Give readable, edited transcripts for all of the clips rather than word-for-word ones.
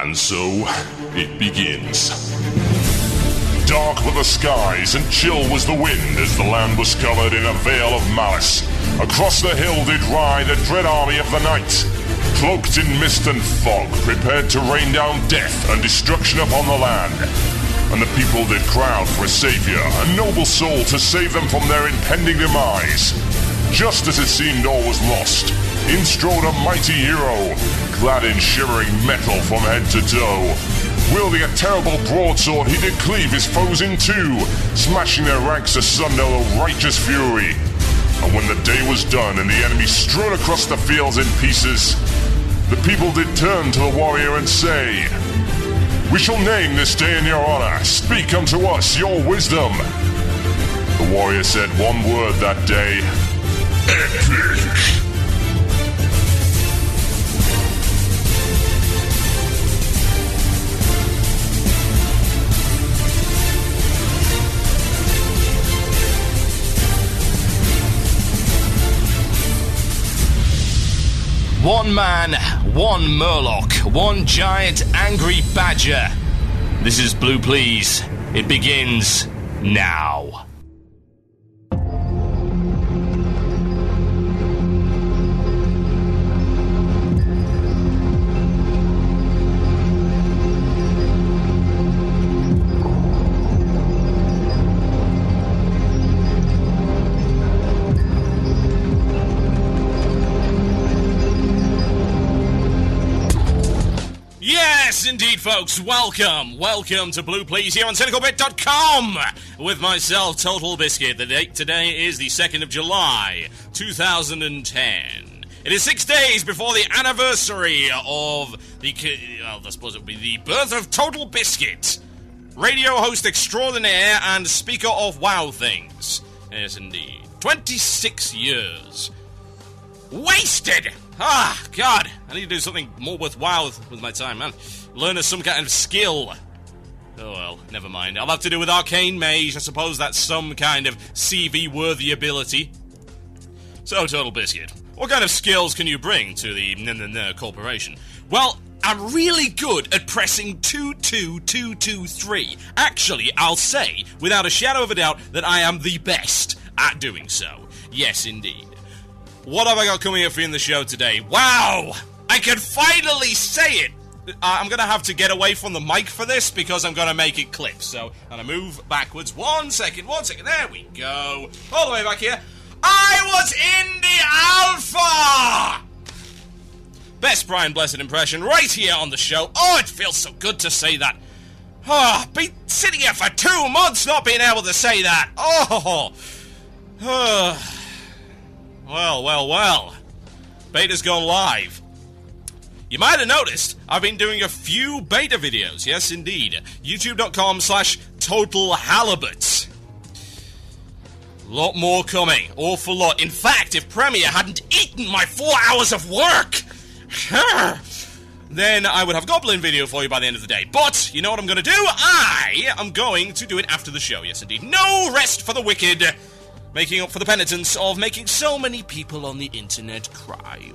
And so, it begins. Dark were the skies and chill was the wind as the land was covered in a veil of malice. Across the hill did ride a dread army of the night, cloaked in mist and fog, prepared to rain down death and destruction upon the land. And the people did crowd for a savior, a noble soul to save them from their impending demise. Just as it seemed all was lost, in strode a mighty hero, clad in shivering metal from head to toe. Wielding a terrible broadsword, he did cleave his foes in two, smashing their ranks asunder with righteous fury. And when the day was done and the enemy strewn across the fields in pieces, the people did turn to the warrior and say, "We shall name this day in your honor. Speak unto us your wisdom." The warrior said one word that day: epic. One man, one murloc, one giant angry badger. This is Blue Plz. It begins now. Yes, indeed, folks. Welcome to Blue Plz here on cynicalbit.com with myself, TotalBiscuit. The date today is the 2nd of July, 2010. It is 6 days before the anniversary of I suppose it would be the birth of TotalBiscuit, radio host extraordinaire and speaker of WoW things. Yes, indeed. 26 years. Wasted! Ah, God, I need to do something more worthwhile with my time, man. Learn some kind of skill. Oh well, never mind. I'll have to do with Arcane Mage. I suppose that's some kind of CV-worthy ability. So, TotalBiscuit, what kind of skills can you bring to the corporation? Well, I'm really good at pressing 22223. Actually, I'll say, without a shadow of a doubt, that I am the best at doing so. Yes, indeed. What have I got coming up for you in the show today? Wow! I can finally say it! I'm going to have to get away from the mic for this because I'm going to make it clip. So, I'm going to move backwards. One second. There we go. All the way back here. I was in the alpha! Best Brian Blessed impression right here on the show. Oh, it feels so good to say that. Oh, been sitting here for 2 months not being able to say that. Oh. Well. Beta's gone live. You might have noticed I've been doing a few beta videos. Yes, indeed. YouTube.com/TotalHalibut. Lot more coming. Awful lot. In fact, if Premiere hadn't eaten my 4 hours of work, then I would have a Goblin video for you by the end of the day. But, you know what I'm going to do? I am going to do it after the show. Yes, indeed. No rest for the wicked. Making up for the penitence of making so many people on the internet cry.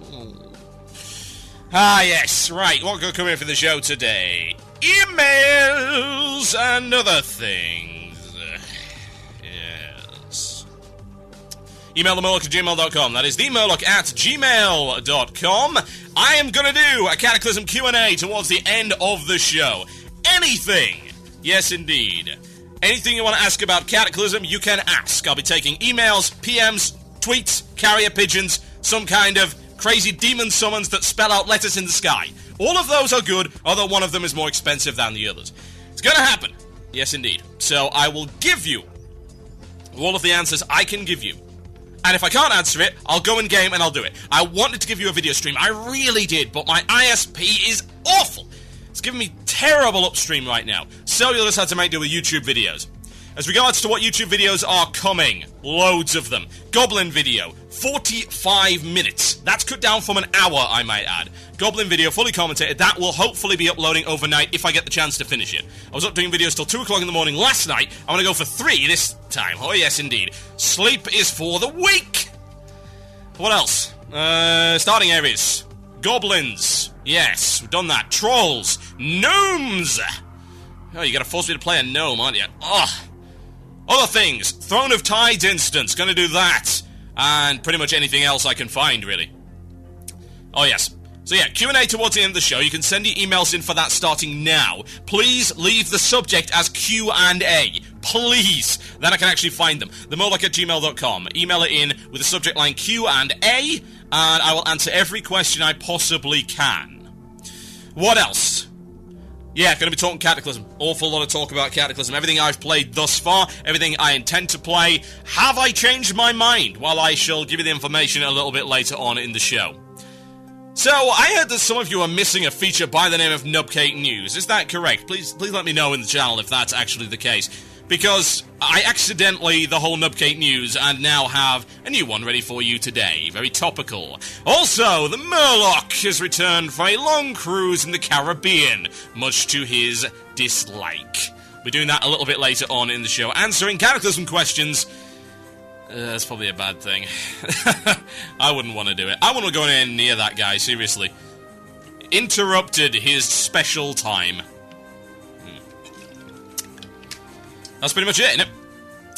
Ah, yes, right. What could come in for the show today? Emails and other things. Yes. Email themurloc@gmail.com. That is themurloc@gmail.com. I am going to do a Cataclysm Q&A towards the end of the show. Anything. Yes, indeed. Anything you want to ask about Cataclysm, you can ask. I'll be taking emails, PMs, tweets, carrier pigeons, some kind of crazy demon summons that spell out letters in the sky. All of those are good, although one of them is more expensive than the others. It's gonna happen. Yes, indeed. So I will give you all of the answers I can give you. And if I can't answer it, I'll go in game and I'll do it. I wanted to give you a video stream. I really did, but my ISP is awful. It's giving me terrible upstream right now. So you'll just have to make do with YouTube videos. As regards to what YouTube videos are coming, loads of them. Goblin video, 45 minutes. That's cut down from an hour, I might add. Goblin video, fully commentated. That will hopefully be uploading overnight if I get the chance to finish it. I was up doing videos till 2 o'clock in the morning last night. I want to go for 3 this time. Oh, yes, indeed. Sleep is for the weak. What else? Starting areas. Goblins. Yes, we've done that. Trolls. Gnomes! Oh, you gotta force me to play a gnome, aren't you? Oh. Other things. Throne of Tides instance. Gonna do that. And pretty much anything else I can find, really. Oh, yes. So yeah, Q&A towards the end of the show. You can send your emails in for that starting now. Please leave the subject as Q&A. Please. Then I can actually find them. themailbag@gmail.com. Email it in with the subject line Q&A, and I will answer every question I possibly can. What else? Yeah, going to be talking Cataclysm. Awful lot of talk about Cataclysm. Everything I've played thus far, everything I intend to play. Have I changed my mind? Well, I shall give you the information a little bit later on in the show. So, I heard that some of you are missing a feature by the name of Nubcake News. Is that correct? Please let me know in the channel if that's actually the case. Because I accidentally the whole Nubcake News and now have a new one ready for you today. Very topical. Also, the Murloc has returned for a long cruise in the Caribbean, much to his dislike. We're doing that a little bit later on in the show. Answering Cataclysm questions. That's probably a bad thing. I wouldn't want to do it. I wouldn't go anywhere near that guy, seriously. Interrupted his special time. That's pretty much it, isn't it?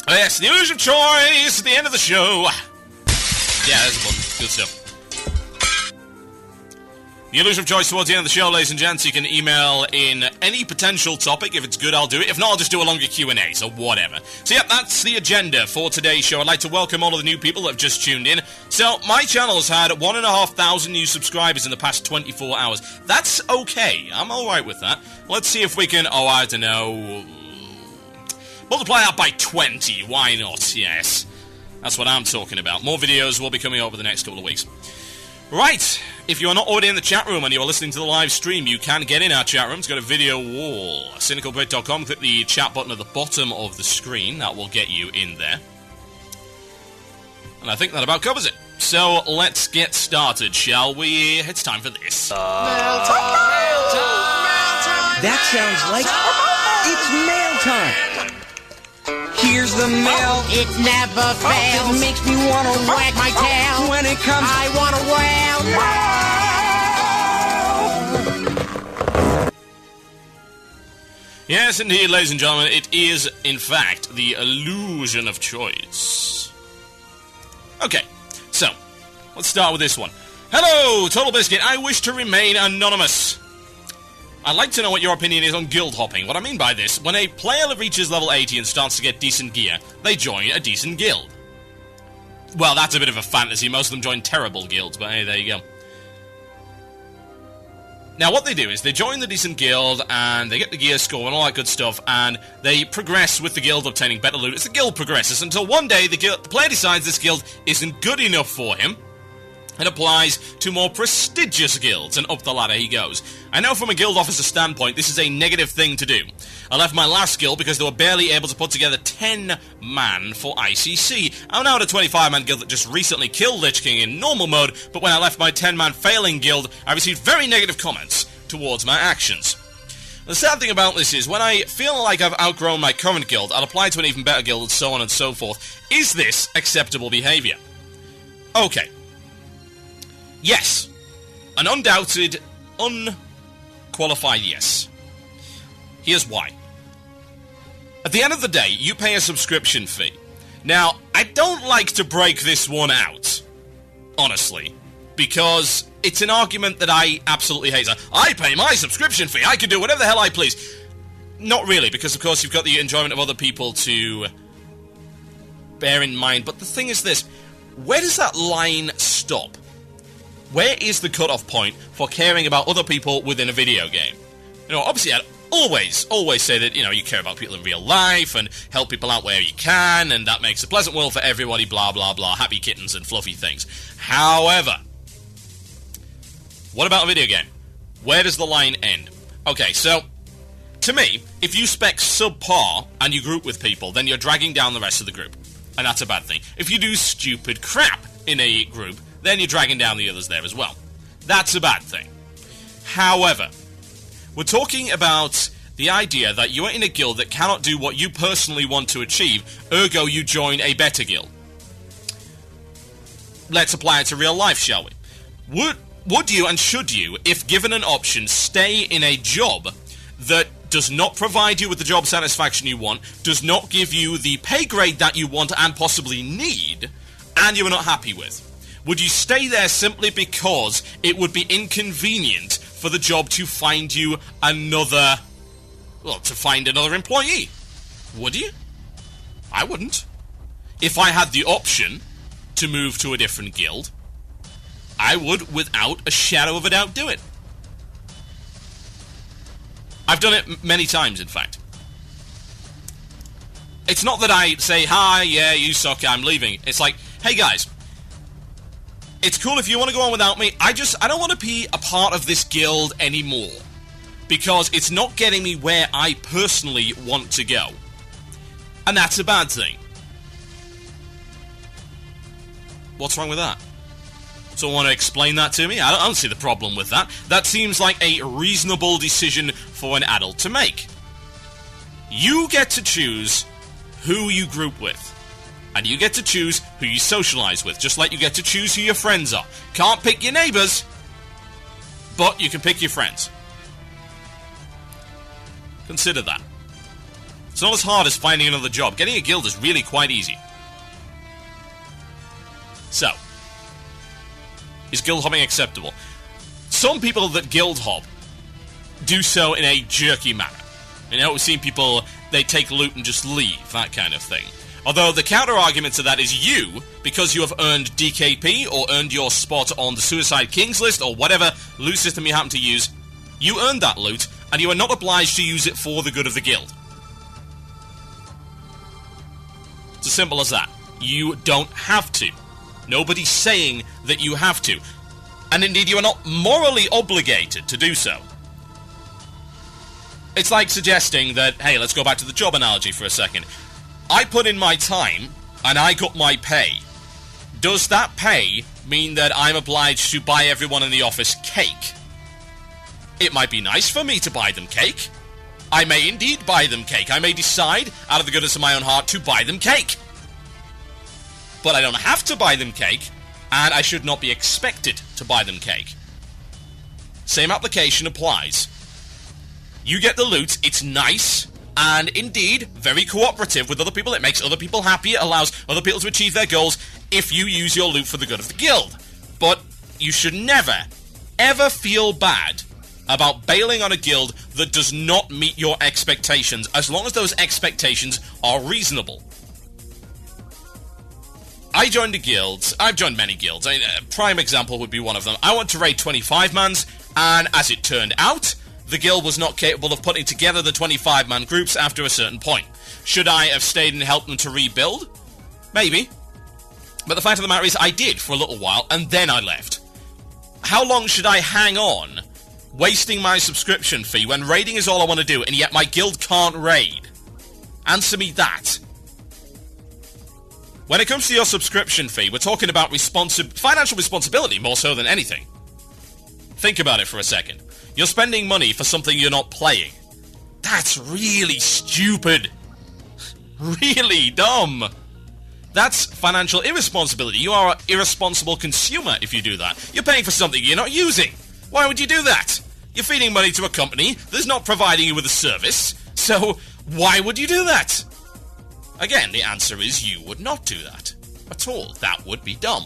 Oh yes, the illusion of choice at the end of the show. Yeah, there's one. Good stuff. The illusion of choice towards the end of the show, ladies and gents. You can email in any potential topic. If it's good, I'll do it. If not, I'll just do a longer Q&A, so whatever. So, yep, that's the agenda for today's show. I'd like to welcome all of the new people that have just tuned in. So, my channel has had 1,500 new subscribers in the past 24 hours. That's okay. I'm alright with that. Let's see if we can, I don't know, multiply that by 20. Why not? Yes. That's what I'm talking about. More videos will be coming over the next couple of weeks. Right, if you are not already in the chat room and you are listening to the live stream, you can get in our chat room. It's got a video wall. CynicalBit.com, click the chat button at the bottom of the screen. That will get you in there. And I think that about covers it. So, let's get started, shall we? It's time for this. Mail time! That sounds like it's mail time. Here's the mail. It never fails. It makes me want to wag my tail. When it comes, I want to wail. Yes, indeed, ladies and gentlemen, it is, in fact, the illusion of choice. Okay, so, let's start with this one. Hello, TotalBiscuit. I wish to remain anonymous. I'd like to know what your opinion is on guild hopping. What I mean by this, when a player reaches level 80 and starts to get decent gear, they join a decent guild. Well, that's a bit of a fantasy. Most of them join terrible guilds, but hey, there you go. Now, what they do is they join the decent guild, and they get the gear score and all that good stuff, and they progress with the guild, obtaining better loot as the guild progresses, until one day the player decides this guild isn't good enough for him, and applies to more prestigious guilds, and up the ladder he goes. I know from a guild officer standpoint, this is a negative thing to do. I left my last guild because they were barely able to put together 10-man for ICC. I'm now at a 25-man guild that just recently killed Lich King in normal mode, but when I left my 10-man failing guild, I received very negative comments towards my actions. The sad thing about this is, when I feel like I've outgrown my current guild, I'll apply to an even better guild, and so on and so forth. Is this acceptable behaviour? Okay. Yes. An undoubted, unqualified yes. Here's why. At the end of the day, you pay a subscription fee. Now, I don't like to break this one out, honestly, because it's an argument that I absolutely hate. I pay my subscription fee, I can do whatever the hell I please. Not really, because of course you've got the enjoyment of other people to bear in mind, but the thing is this, where does that line stop? Where is the cutoff point for caring about other people within a video game? You know, obviously I'd always say that, you know, you care about people in real life and help people out where you can, and that makes a pleasant world for everybody, blah, blah, blah, happy kittens and fluffy things. However, what about a video game? Where does the line end? Okay, so, to me, if you spec subpar and you group with people, then you're dragging down the rest of the group. And that's a bad thing. If you do stupid crap in a group, then you're dragging down the others there as well. That's a bad thing. However, we're talking about the idea that you are in a guild that cannot do what you personally want to achieve, ergo you join a better guild. Let's apply it to real life, shall we? would you and should you, if given an option, stay in a job that does not provide you with the job satisfaction you want, does not give you the pay grade that you want and possibly need, and you are not happy with? Would you stay there simply because it would be inconvenient for the job to find you another employee? Would you? I wouldn't. If I had the option to move to a different guild, I would, without a shadow of a doubt, do it. I've done it many times, in fact. It's not that I say, hi, yeah, you suck, I'm leaving. It's like, hey guys, it's cool if you want to go on without me. I don't want to be a part of this guild anymore. Because it's not getting me where I personally want to go. And that's a bad thing. What's wrong with that? Someone want to explain that to me? I don't see the problem with that. That seems like a reasonable decision for an adult to make. You get to choose who you group with. And you get to choose who you socialize with, just like you get to choose who your friends are. Can't pick your neighbors, but you can pick your friends. Consider that. It's not as hard as finding another job. Getting a guild is really quite easy. So, is guild hopping acceptable? Some people that guild hop do so in a jerky manner. You know, we've seen people, they take loot and just leave, that kind of thing. Although the counter-argument to that is you, because you have earned DKP or earned your spot on the Suicide Kings list or whatever loot system you happen to use, you earned that loot, and you are not obliged to use it for the good of the guild. It's as simple as that. You don't have to. Nobody's saying that you have to. And indeed, you are not morally obligated to do so. It's like suggesting that, hey, let's go back to the job analogy for a second. I put in my time, and I got my pay. Does that pay mean that I'm obliged to buy everyone in the office cake? It might be nice for me to buy them cake. I may indeed buy them cake. I may decide, out of the goodness of my own heart, to buy them cake. But I don't have to buy them cake, and I should not be expected to buy them cake. Same application applies. You get the loot, it's nice, and indeed, very cooperative with other people. It makes other people happy, it allows other people to achieve their goals if you use your loot for the good of the guild. But you should never, ever feel bad about bailing on a guild that does not meet your expectations, as long as those expectations are reasonable. I joined a guild. I've joined many guilds. A prime example would be one of them. I went to raid 25-mans, and as it turned out, the guild was not capable of putting together the 25-man groups after a certain point. Should I have stayed and helped them to rebuild? Maybe. But the fact of the matter is, I did for a little while, and then I left. How long should I hang on, wasting my subscription fee when raiding is all I want to do, and yet my guild can't raid? Answer me that. When it comes to your subscription fee, we're talking about financial responsibility more so than anything. Think about it for a second. You're spending money for something you're not playing. That's really stupid. Really dumb. That's financial irresponsibility. You are an irresponsible consumer if you do that. You're paying for something you're not using. Why would you do that? You're feeding money to a company that's not providing you with a service, so why would you do that? Again, the answer is you would not do that. At all. That would be dumb.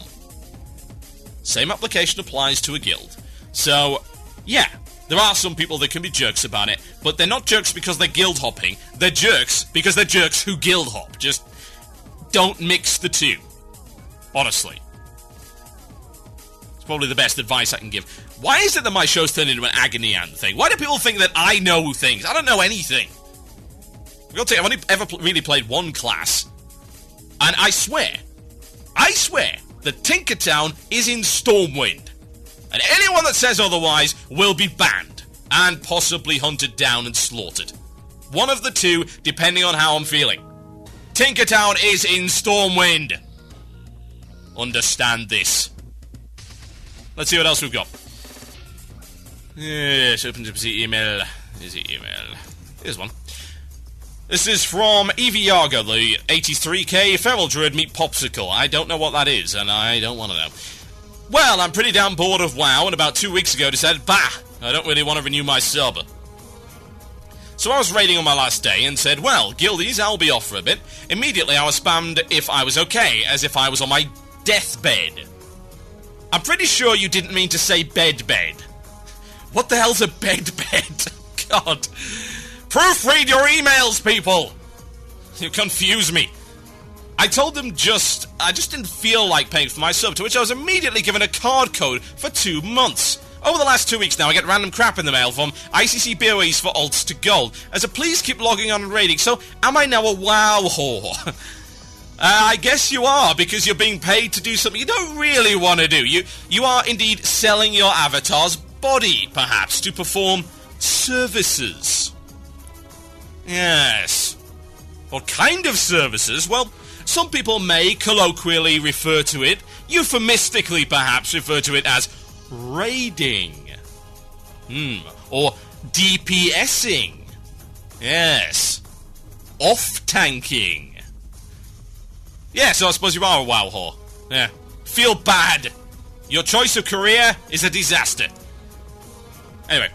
Same application applies to a guild. So, yeah, there are some people that can be jerks about it, but they're not jerks because they're guild hopping. They're jerks because they're jerks who guild hop. Just don't mix the two. Honestly. It's probably the best advice I can give. Why is it that my show's turned into an agony aunt thing? Why do people think that I know things? I don't know anything. I've only ever really played one class, and I swear that Tinkertown is in Stormwind, and anyone that says otherwise will be banned, and possibly hunted down and slaughtered. One of the two, depending on how I'm feeling. Tinkertown is in Stormwind. Understand this. Let's see what else we've got. Yes, open to see email. Is it email? Here's one. This is from Evie Yaga, the 83k Feral Druid Meat Popsicle. I don't know what that is, and I don't want to know. Well, I'm pretty damn bored of WoW, and about 2 weeks ago decided, bah, I don't really want to renew my sub. So I was raiding on my last day and said, well, guildies, I'll be off for a bit. Immediately I was spammed if I was okay, as if I was on my deathbed. I'm pretty sure you didn't mean to say bed. What the hell's a bed? God. Proofread your emails, people! You confuse me. I told them I just didn't feel like paying for my sub, to which I was immediately given a card code for 2 months. Over the last 2 weeks now, I get random crap in the mail from ICC BOEs for alts to gold, as a please keep logging on and raiding, so am I now a WoW whore? I guess you are, because you're being paid to do something you don't really want to do. You are indeed selling your avatar's body, perhaps, to perform services. Yes. What kind of services? Well, some people may colloquially refer to it, euphemistically perhaps refer to it as raiding. Or DPSing. Yes. Off-tanking. Yeah, so I suppose you are a WoW whore. Yeah. Feel bad. Your choice of career is a disaster. Anyway.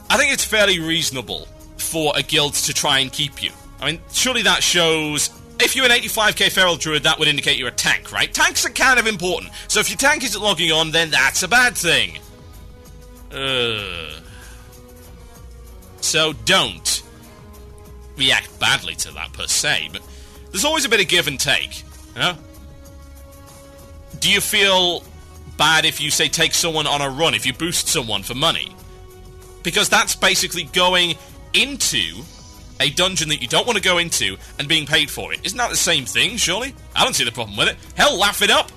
I think it's fairly reasonable for a guild to try and keep you. I mean, surely that shows... If you're an 85k Feral Druid, that would indicate you're a tank, right? Tanks are kind of important. So if your tank isn't logging on, then that's a bad thing. So don't react badly to that, per se, but there's always a bit of give and take, you know? Do you feel bad if you, say, take someone on a run, if you boost someone for money? Because that's basically going into a dungeon that you don't want to go into and being paid for it. Isn't that the same thing, surely? I don't see the problem with it. Hell, laugh it up!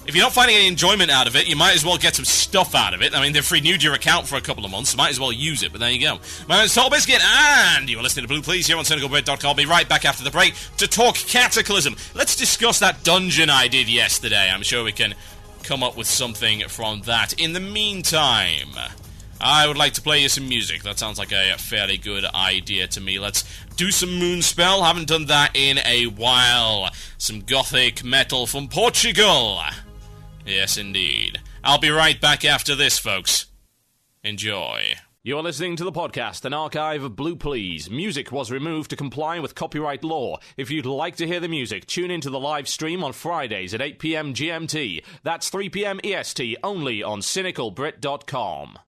If you're not finding any enjoyment out of it, you might as well get some stuff out of it. I mean, they've renewed your account for a couple of months, so might as well use it, but there you go. My name is TotalBiscuit, and you are listening to Blue Plz here on CynicalBrit.com. I'll be right back after the break to talk Cataclysm. Let's discuss that dungeon I did yesterday. I'm sure we can come up with something from that. In the meantime, I would like to play you some music. That sounds like a fairly good idea to me. Let's do some Moonspell. Haven't done that in a while. Some gothic metal from Portugal. Yes, indeed. I'll be right back after this, folks. Enjoy. You're listening to the podcast, an archive of Blue Plz. Music was removed to comply with copyright law. If you'd like to hear the music, tune into the live stream on Fridays at 8 p.m. GMT. That's 3 p.m. EST, only on CynicalBrit.com.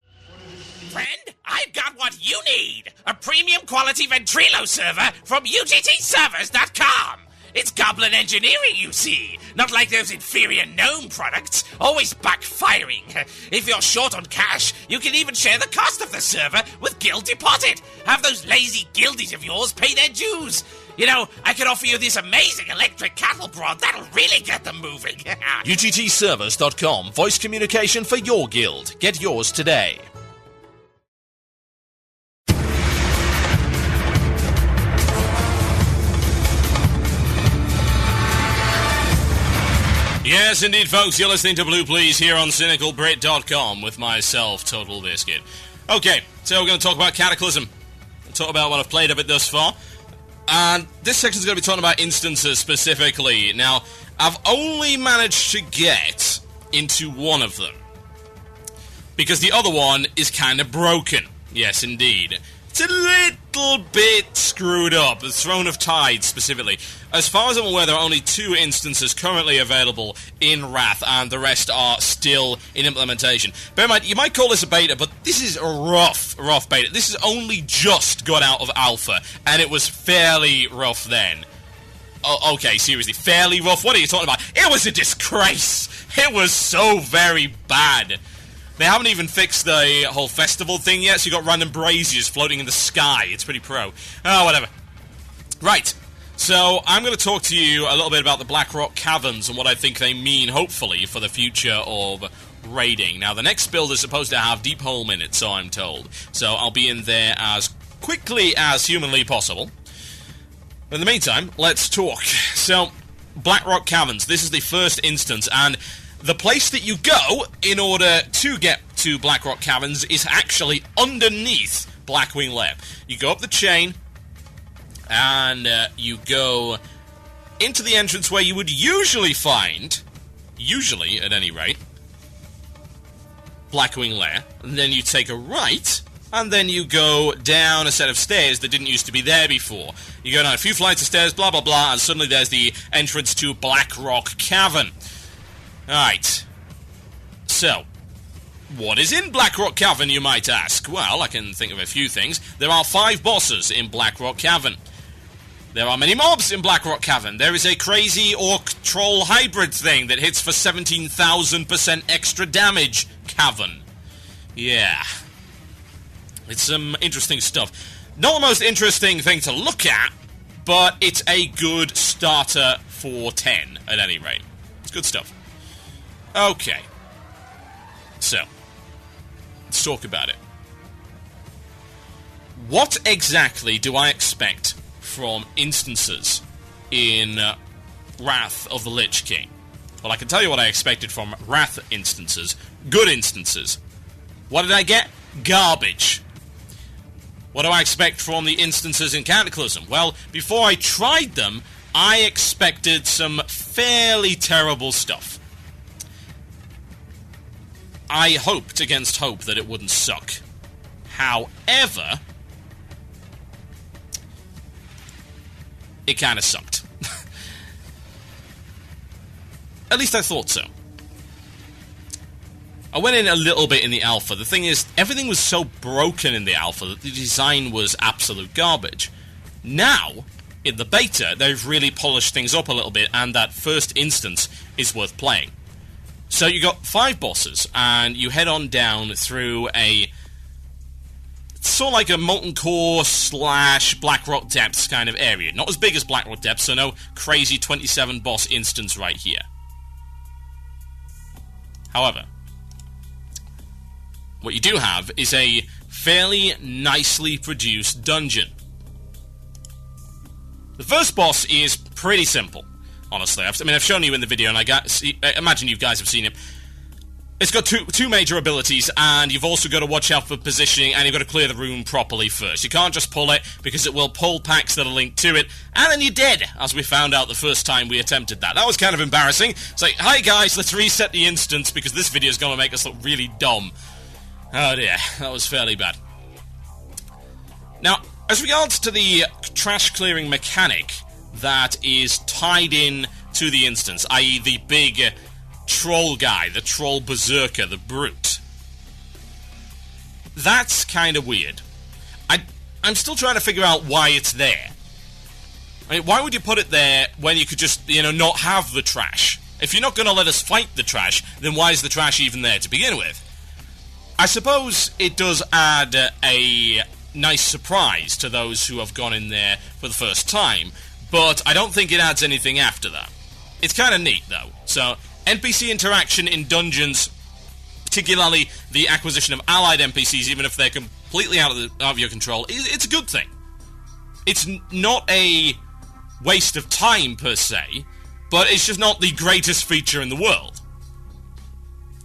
Friend, I've got what you need. A premium quality Ventrilo server from UGTservers.com. It's goblin engineering, you see. Not like those inferior gnome products, always backfiring. If you're short on cash, you can even share the cost of the server with Guild Deposit. Have those lazy guildies of yours pay their dues. You know, I could offer you this amazing electric cattle prod that'll really get them moving. UGTservers.com. Voice communication for your guild. Get yours today. Yes, indeed, folks, you're listening to Blue Plz here on CynicalBrit.com with myself, TotalBiscuit. Okay, so we're going to talk about Cataclysm. We'll talk about what I've played of it thus far. And this section's going to be talking about instances specifically. Now, I've only managed to get into one of them, because the other one is kind of broken. Yes, indeed. It's a little bit screwed up, the Throne of Tides specifically. As far as I'm aware, there are only 2 instances currently available in Wrath, and the rest are still in implementation. Bear in mind, you might call this a beta, but this is a rough beta. This has only just got out of alpha, and it was fairly rough then. Oh, okay, seriously, fairly rough? What are you talking about? It was a disgrace! It was so very bad. They haven't even fixed the whole festival thing yet, so you got random braziers floating in the sky. It's pretty pro. Oh, whatever. Right. So, I'm going to talk to you a little bit about the Blackrock Caverns and what I think they mean, hopefully, for the future of raiding. Now, the next build is supposed to have Deep Home in it, so I'm told. So, I'll be in there as quickly as humanly possible. In the meantime, let's talk. So, Blackrock Caverns. This is the first instance, and the place that you go in order to get to Blackrock Caverns is actually underneath Blackwing Lair. You go up the chain, and you go into the entrance where you would usually find usually, at any rate, Blackwing Lair, and then you take a right, and then you go down a set of stairs that didn't used to be there before. You go down a few flights of stairs, blah, blah, blah, and suddenly there's the entrance to Blackrock Cavern. Alright. So, what is in Blackrock Cavern, you might ask? Well, I can think of a few things. There are 5 bosses in Blackrock Cavern. There are many mobs in Blackrock Cavern. There is a crazy orc-troll hybrid thing that hits for 17,000% extra damage. Cavern. Yeah. It's some interesting stuff. Not the most interesting thing to look at, but it's a good starter for 10, at any rate. It's good stuff. Okay. So, let's talk about it. What exactly do I expect from instances in Wrath of the Lich King? Well, I can tell you what I expected from Wrath instances. Good instances. What did I get? Garbage. What do I expect from the instances in Cataclysm? Well, before I tried them, I expected some fairly terrible stuff. I hoped against hope that it wouldn't suck. However, it kind of sucked. At least I thought so. I went in a little bit in the alpha. The thing is, everything was so broken in the alpha that the design was absolute garbage. Now, in the beta, they've really polished things up a little bit, and that first instance is worth playing. So you got 5 bosses, and you head on down through a sort of like a Molten Core / Blackrock Depths kind of area. Not as big as Blackrock Depths, so no crazy 27 boss instance right here. However, what you do have is a fairly nicely produced dungeon. The first boss is pretty simple, honestly. I've shown you in the video, and I imagine you guys have seen it. It's got two major abilities, and you've also got to watch out for positioning, and you've got to clear the room properly first. You can't just pull it, because it will pull packs that are linked to it, and then you're dead, as we found out the first time we attempted that. That was kind of embarrassing. It's like, hi guys, let's reset the instance, because this video is going to make us look really dumb. Oh dear, that was fairly bad. Now, as regards to the trash clearing mechanic that is tied in to the instance, i.e. the big troll guy, the troll berserker, the brute, that's kind of weird. I'm still trying to figure out why it's there. I mean, why would you put it there when you could just, not have the trash? If you're not going to let us fight the trash, then why is the trash even there to begin with? I suppose it does add a nice surprise to those who have gone in there for the first time, but I don't think it adds anything after that. It's kind of neat, though. So, NPC interaction in dungeons, particularly the acquisition of allied NPCs, even if they're completely out of your control, it's a good thing. It's not a waste of time, per se, but it's just not the greatest feature in the world.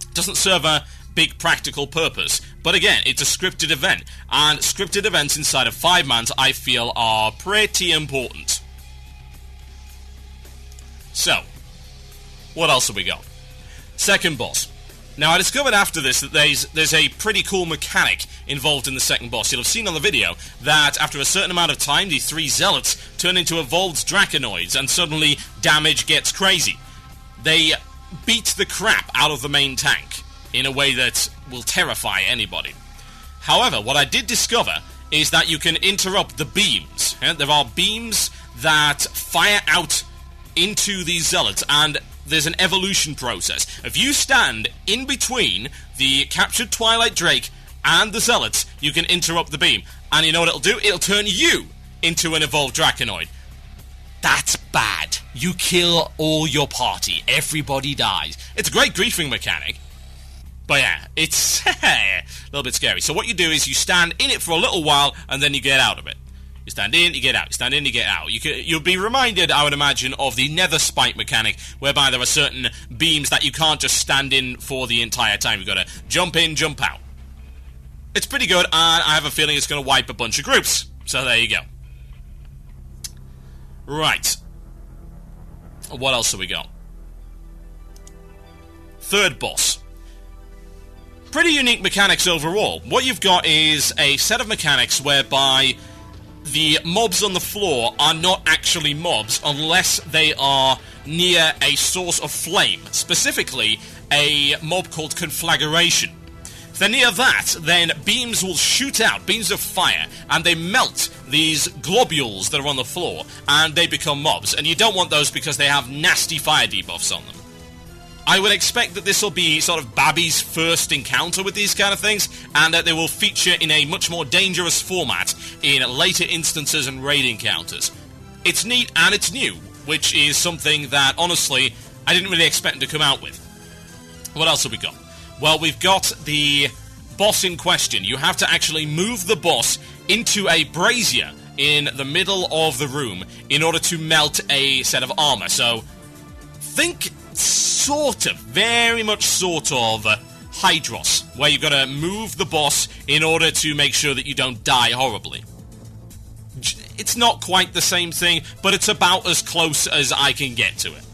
It doesn't serve a big practical purpose, but again, it's a scripted event, and scripted events inside of 5-mans, I feel, are pretty important. So, what else have we got? Second boss. Now, I discovered after this that there's a pretty cool mechanic involved in the second boss. You'll have seen on the video that after a certain amount of time, the 3 zealots turn into evolved draconoids, and suddenly damage gets crazy. They beat the crap out of the main tank in a way that will terrify anybody. However, what I did discover is that you can interrupt the beams. There are beams that fire out into these zealots, and there's an evolution process. If you stand in between the captured Twilight Drake and the zealots, you can interrupt the beam. And you know what it'll do? It'll turn you into an evolved draconoid. That's bad. You kill all your party. Everybody dies. It's a great griefing mechanic. But yeah, it's a little bit scary. So what you do is you stand in it for a little while, and then you get out of it. You stand in, you get out. You stand in, you get out. You'll be reminded, I would imagine, of the nether spike mechanic, whereby there are certain beams that you can't just stand in for the entire time. You've got to jump in, jump out. It's pretty good, and I have a feeling it's going to wipe a bunch of groups. So there you go. Right. What else have we got? Third boss. Pretty unique mechanics overall. What you've got is a set of mechanics whereby the mobs on the floor are not actually mobs unless they are near a source of flame, specifically a mob called Conflagration. If they're near that, then beams will shoot out, beams of fire, and they melt these globules that are on the floor, and they become mobs. And you don't want those because they have nasty fire debuffs on them. I would expect that this will be sort of Babby's first encounter with these kind of things, and that they will feature in a much more dangerous format in later instances and raid encounters. It's neat and it's new, which is something that, honestly, I didn't really expect them to come out with. What else have we got? Well, we've got the boss in question. You have to actually move the boss into a brazier in the middle of the room in order to melt a set of armor. So, think very much sort of Hydros, where you've got to move the boss in order to make sure that you don't die horribly. It's not quite the same thing, but it's about as close as I can get to it.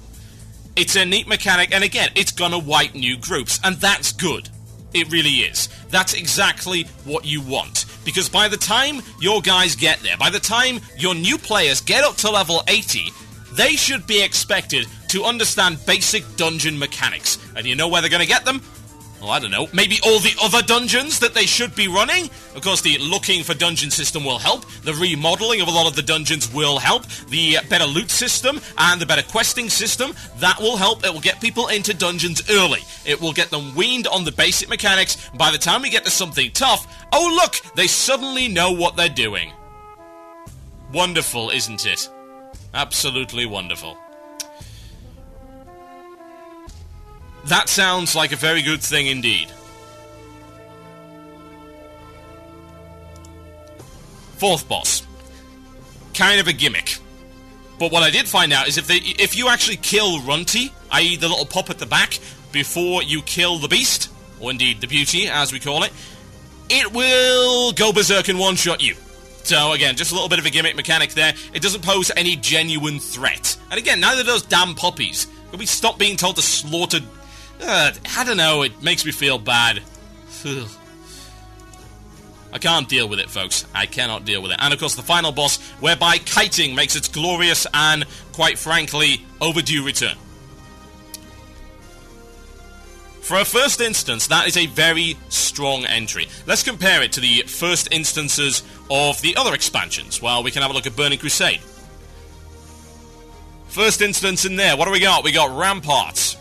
It's a neat mechanic, and again, it's gonna wipe new groups, and that's good. It really is. That's exactly what you want. Because by the time your guys get there, by the time your new players get up to level 80, they should be expected to understand basic dungeon mechanics. And you know where they're going to get them? Well, I don't know. Maybe all the other dungeons that they should be running? Of course, the looking for dungeon system will help. The remodeling of a lot of the dungeons will help. The better loot system and the better questing system, that will help. It will get people into dungeons early. It will get them weaned on the basic mechanics. By the time we get to something tough, oh look, they suddenly know what they're doing. Wonderful, isn't it? Absolutely wonderful. That sounds like a very good thing indeed. Fourth boss. Kind of a gimmick. But what I did find out is if you actually kill Runty, i.e. the little pop at the back, before you kill the beast, or indeed the beauty, as we call it, it will go berserk and one-shot you. So again, just a little bit of a gimmick mechanic there. It doesn't pose any genuine threat. And again, neither do those damn puppies. Can we stop being told to slaughter... I don't know, it makes me feel bad. Ugh. I can't deal with it, folks. I cannot deal with it. And of course, the final boss, whereby kiting makes its glorious and, quite frankly, overdue return. For a first instance, that is a very strong entry. Let's compare it to the first instances of the other expansions. Well, we can have a look at Burning Crusade. First instance in there, what do we got? We got Ramparts.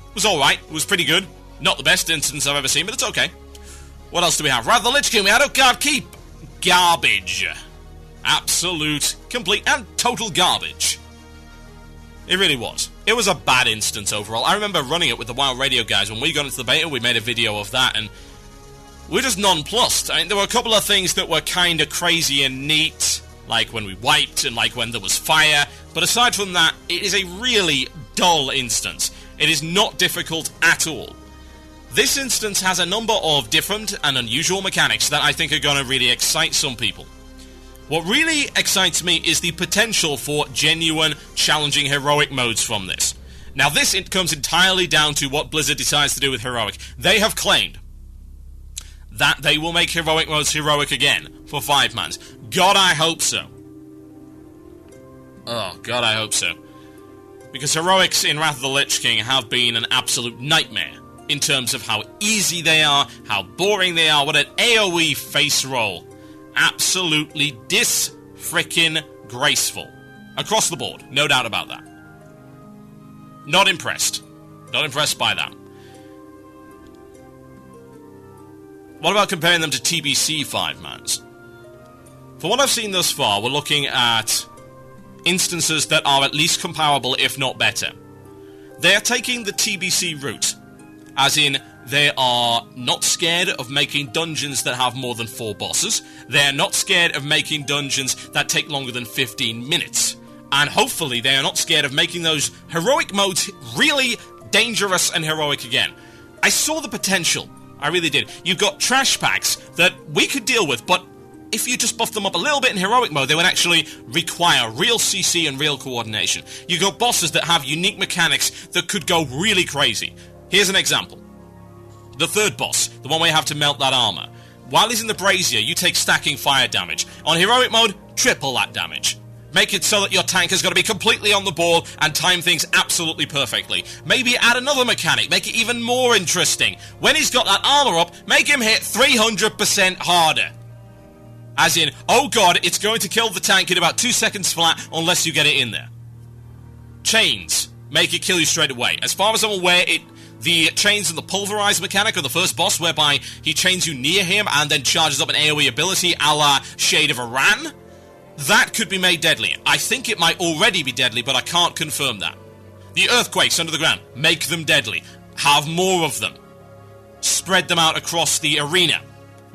It was alright, it was pretty good. Not the best instance I've ever seen, but it's okay. What else do we have? Rather the Lich King, we had Utgard Keep. Garbage. Absolute, complete, and total garbage. It really was. It was a bad instance overall. I remember running it with the Wild Radio guys. When we got into the beta, we made a video of that, and we're just nonplussed. I mean, there were a couple of things that were kind of crazy and neat, like when we wiped and like when there was fire. But aside from that, it is a really dull instance. It is not difficult at all. This instance has a number of different and unusual mechanics that I think are going to really excite some people. What really excites me is the potential for genuine, challenging heroic modes from this. Now this comes entirely down to what Blizzard decides to do with heroic. They have claimed that they will make heroic modes heroic again for 5-mans. God, I hope so. Oh, God, I hope so. Because heroics in Wrath of the Lich King have been an absolute nightmare in terms of how easy they are, how boring they are, what an AoE face roll. Absolutely dis-frickin-graceful. Across the board, no doubt about that. Not impressed. Not impressed by that. What about comparing them to TBC 5-mans? For what I've seen thus far, we're looking at instances that are at least comparable, if not better. They're taking the TBC route, as in, they are not scared of making dungeons that have more than 4 bosses. They're not scared of making dungeons that take longer than 15 minutes. And hopefully they are not scared of making those heroic modes really dangerous and heroic again. I saw the potential. I really did. You've got trash packs that we could deal with, but if you just buff them up a little bit in heroic mode, they would actually require real CC and real coordination. You got bosses that have unique mechanics that could go really crazy. Here's an example. The third boss, the one where you have to melt that armor. While he's in the brazier, you take stacking fire damage. On heroic mode, triple that damage. Make it so that your tank has got to be completely on the ball and time things absolutely perfectly. Maybe add another mechanic, make it even more interesting. When he's got that armor up, make him hit 300% harder. As in, oh god, it's going to kill the tank in about 2 seconds flat unless you get it in there. Chains. Make it kill you straight away. As far as I'm aware, the chains and the pulverize mechanic are the first boss, whereby he chains you near him and then charges up an AoE ability a la Shade of Iran. That could be made deadly. I think it might already be deadly, but I can't confirm that. The earthquakes under the ground, make them deadly. Have more of them. Spread them out across the arena.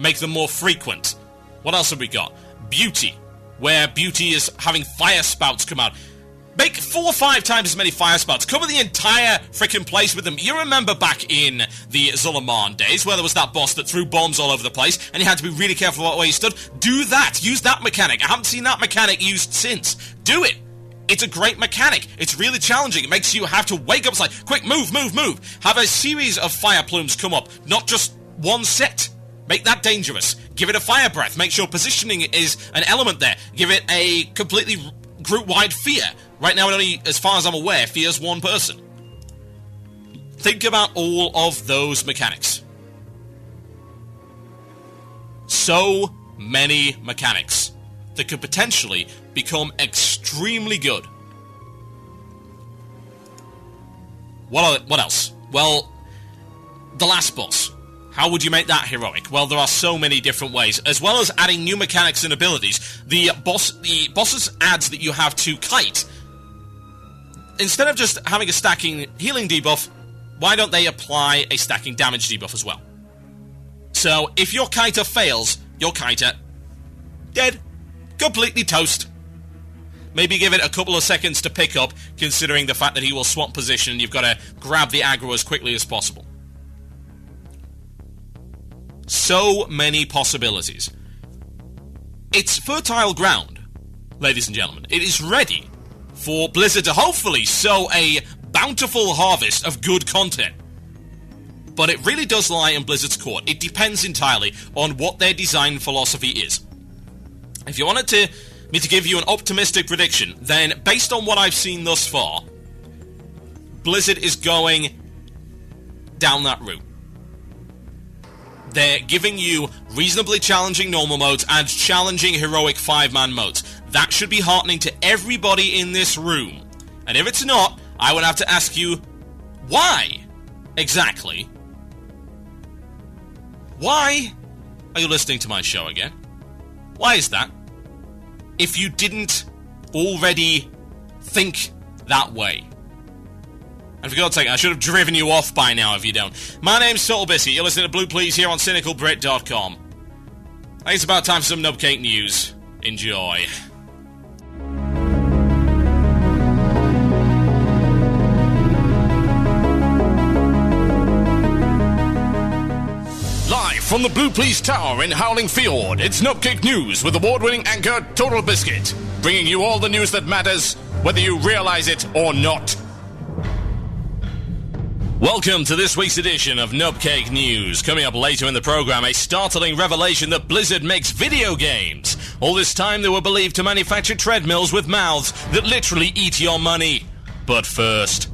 Make them more frequent. What else have we got? Beauty, where Beauty is having fire spouts come out. Make 4 or 5 times as many fire spouts. Cover the entire frickin' place with them. You remember back in the Zul'Aman days where there was that boss that threw bombs all over the place and you had to be really careful about where you stood? Do that. Use that mechanic. I haven't seen that mechanic used since. Do it. It's a great mechanic. It's really challenging. It makes you have to wake up. It's like, quick, move, move, move. Have a series of fire plumes come up, not just one set. Make that dangerous. Give it a fire breath. Make sure positioning is an element there. Give it a completely group-wide fear. Right now, it only, as far as I'm aware, fears one person. Think about all of those mechanics. So many mechanics that could potentially become extremely good. What else? Well, the last boss. How would you make that heroic? Well, there are so many different ways. As well as adding new mechanics and abilities, the boss's adds that you have to kite, instead of just having a stacking healing debuff, why don't they apply a stacking damage debuff as well? So, if your kiter fails, your kiter, dead. Completely toast. Maybe give it a couple of seconds to pick up, considering the fact that he will swap position and you've got to grab the aggro as quickly as possible. So many possibilities. It's fertile ground, ladies and gentlemen. It is ready for Blizzard to hopefully sow a bountiful harvest of good content. But it really does lie in Blizzard's court. It depends entirely on what their design philosophy is. If you wanted me to give you an optimistic prediction, then based on what I've seen thus far, Blizzard is going down that route. They're giving you reasonably challenging normal modes and challenging heroic 5-man modes. That should be heartening to everybody in this room. And if it's not, I would have to ask you, why exactly? Why are you listening to my show again? Why is that? If you didn't already think that way. And for God's sake, I should have driven you off by now if you don't. My name's TotalBiscuit. You're listening to Blue Plz here on CynicalBrit.com. I think it's about time for some Nubcake news. Enjoy. Live from the Blue Plz Tower in Howling Fjord, it's Nubcake News with award-winning anchor TotalBiscuit, bringing you all the news that matters, whether you realize it or not. Welcome to this week's edition of Nubcake News. Coming up later in the program, a startling revelation that Blizzard makes video games. All this time they were believed to manufacture treadmills with mouths that literally eat your money. But first,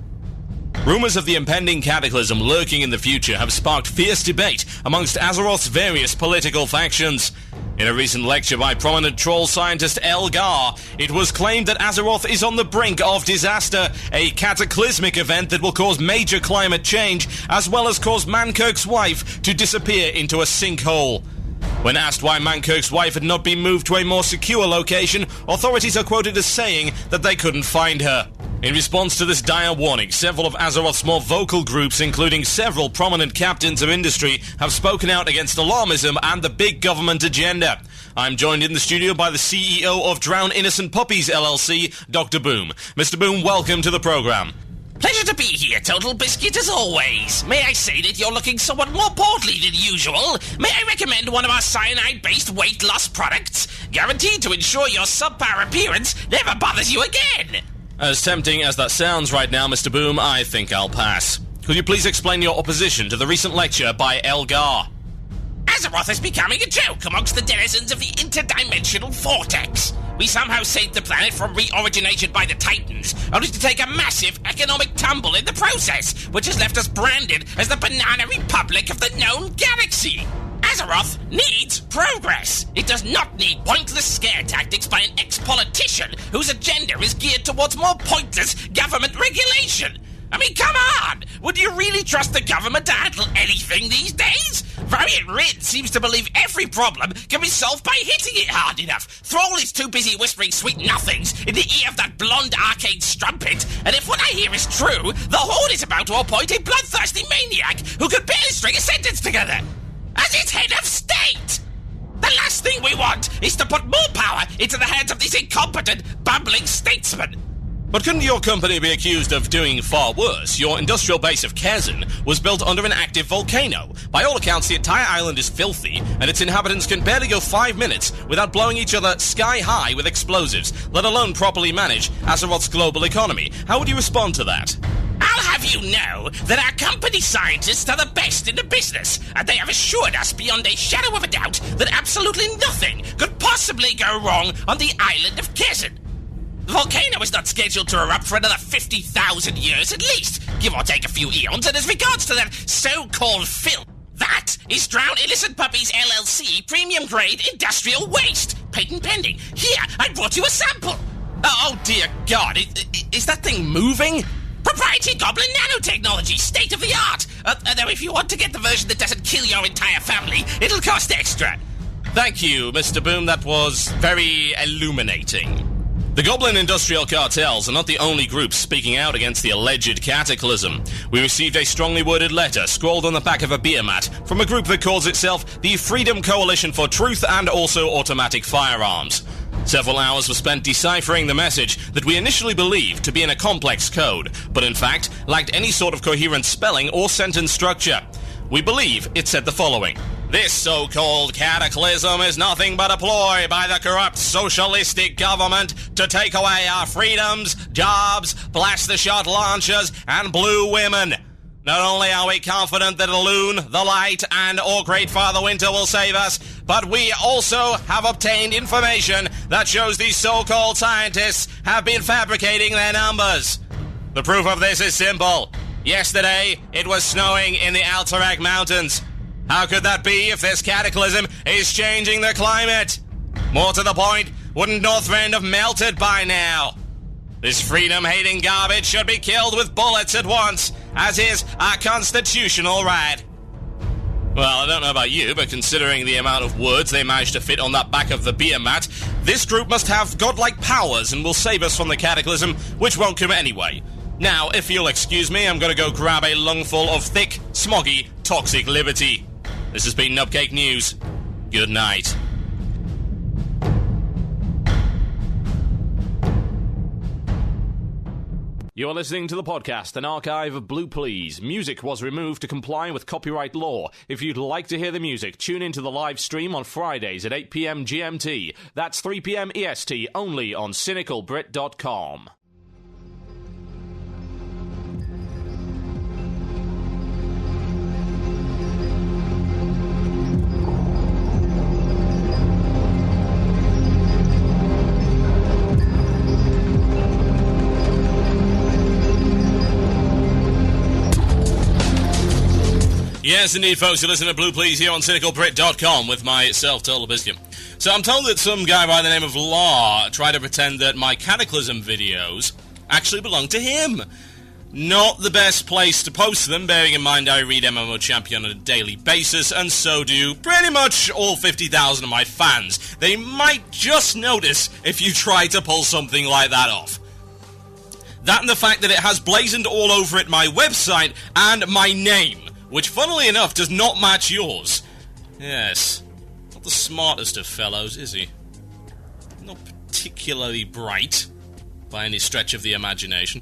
rumours of the impending Cataclysm lurking in the future have sparked fierce debate amongst Azeroth's various political factions. In a recent lecture by prominent troll scientist Elgar, it was claimed that Azeroth is on the brink of disaster, a cataclysmic event that will cause major climate change, as well as cause Mankirk's wife to disappear into a sinkhole. When asked why Mankirk's wife had not been moved to a more secure location, authorities are quoted as saying that they couldn't find her. In response to this dire warning, several of Azeroth's more vocal groups, including several prominent captains of industry, have spoken out against alarmism and the big government agenda. I'm joined in the studio by the CEO of Drown Innocent Puppies LLC, Dr. Boom. Mr. Boom, welcome to the program. Pleasure to be here, TotalBiscuit, as always. May I say that you're looking somewhat more portly than usual? May I recommend one of our cyanide-based weight loss products? Guaranteed to ensure your subpar appearance never bothers you again. As tempting as that sounds right now, Mr. Boom, I think I'll pass. Could you please explain your opposition to the recent lecture by Elgar? Azeroth is becoming a joke amongst the denizens of the interdimensional vortex. We somehow saved the planet from re-origination by the Titans, only to take a massive economic tumble in the process, which has left us branded as the Banana Republic of the known galaxy. Azeroth needs progress. It does not need pointless scare tactics by an ex-politician whose agenda is geared towards more pointless government regulation. I mean, come on! Would you really trust the government to handle anything these days? Variant Rid seems to believe every problem can be solved by hitting it hard enough. Thrall is too busy whispering sweet nothings in the ear of that blonde arcade strumpet, and if what I hear is true, the Horde is about to appoint a bloodthirsty maniac who could barely string a sentence together as its head of state! The last thing we want is to put more power into the hands of this incompetent, bumbling statesman. But couldn't your company be accused of doing far worse? Your industrial base of Kazan was built under an active volcano. By all accounts, the entire island is filthy, and its inhabitants can barely go 5 minutes without blowing each other sky high with explosives, let alone properly manage Azeroth's global economy. How would you respond to that? I'll have you know that our company scientists are the best in the business, and they have assured us beyond a shadow of a doubt that absolutely nothing could possibly go wrong on the island of Kazan. The volcano is not scheduled to erupt for another 50,000 years at least, give or take a few eons, and as regards to that so-called filth, that is Drown Innocent Puppies LLC premium grade industrial waste. Patent pending. Here, I brought you a sample. Oh dear God, is that thing moving? Proprietary Goblin nanotechnology, state of the art. Though if you want to get the version that doesn't kill your entire family, it'll cost extra. Thank you, Mr. Boom. That was very illuminating. The Goblin Industrial Cartels are not the only groups speaking out against the alleged Cataclysm. We received a strongly worded letter scrawled on the back of a beer mat from a group that calls itself the Freedom Coalition for Truth and also Automatic Firearms. Several hours were spent deciphering the message that we initially believed to be in a complex code, but in fact lacked any sort of coherent spelling or sentence structure. We believe it said the following: "This so-called cataclysm is nothing but a ploy by the corrupt socialistic government to take away our freedoms, jobs, blast-the-shot launchers, and blue women. Not only are we confident that Elune, the Light, and or Great Father Winter will save us, but we also have obtained information that shows these so-called scientists have been fabricating their numbers. The proof of this is simple. Yesterday, it was snowing in the Alterac Mountains. How could that be if this cataclysm is changing the climate? More to the point, wouldn't Northrend have melted by now? This freedom-hating garbage should be killed with bullets at once, as is our constitutional right." Well, I don't know about you, but considering the amount of words they managed to fit on that back of the beer mat, this group must have godlike powers and will save us from the cataclysm, which won't come anyway. Now, if you'll excuse me, I'm going to go grab a lungful of thick, smoggy, toxic liberty. This has been Nubcake News. Good night. You are listening to the podcast, an archive of Blue Plz. Music was removed to comply with copyright law. If you'd like to hear the music, tune into the live stream on Fridays at 8 p.m. GMT. That's 3 p.m. EST, only on cynicalbrit.com. Yes, indeed, folks. You listen to Blue Plz here on cynicalbrit.com with myself, TotalBiscuit. So I'm told that some guy by the name of Law tried to pretend that my Cataclysm videos actually belong to him. Not the best place to post them, bearing in mind I read MMO Champion on a daily basis, and so do pretty much all 50,000 of my fans. They might just notice if you try to pull something like that off. That and the fact that it has blazoned all over it my website and my name, which, funnily enough, does not match yours. Yes. Not the smartest of fellows, is he? Not particularly bright, by any stretch of the imagination.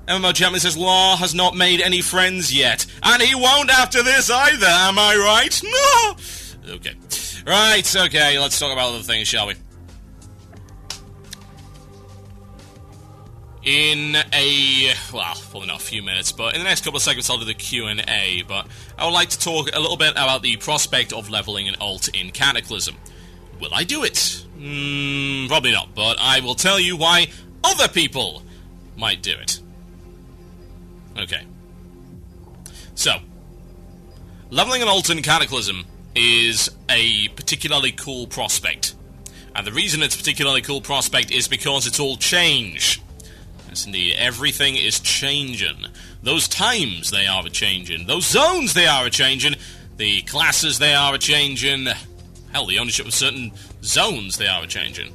MMO Champion says, Law has not made any friends yet. And he won't after this either, am I right? No! Okay. Right, okay, let's talk about other things, shall we? In probably not a few minutes, but in the next couple of segments I'll do the Q&A, but I would like to talk a little bit about the prospect of leveling an alt in Cataclysm. Will I do it? Probably not, but I will tell you why other people might do it. Okay. So, leveling an alt in Cataclysm is a particularly cool prospect. And the reason it's a particularly cool prospect is because it's all change. Yes, indeed. Everything is changing. Those times, they are a-changing. Those zones, they are a-changing. The classes, they are a-changing. Hell, the ownership of certain zones, they are a-changing.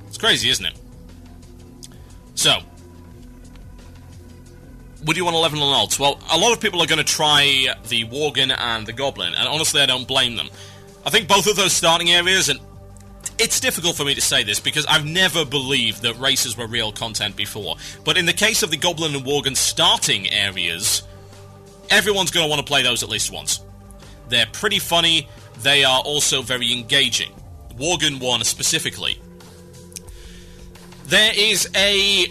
It's crazy, isn't it? So, would you want to level an alt? Well, a lot of people are going to try the Worgen and the Goblin, and honestly, I don't blame them. I think both of those starting areas, and it's difficult for me to say this because I've never believed that races were real content before. But in the case of the Goblin and Worgen starting areas, everyone's going to want to play those at least once. They're pretty funny. They are also very engaging. Worgen 1 specifically. There is a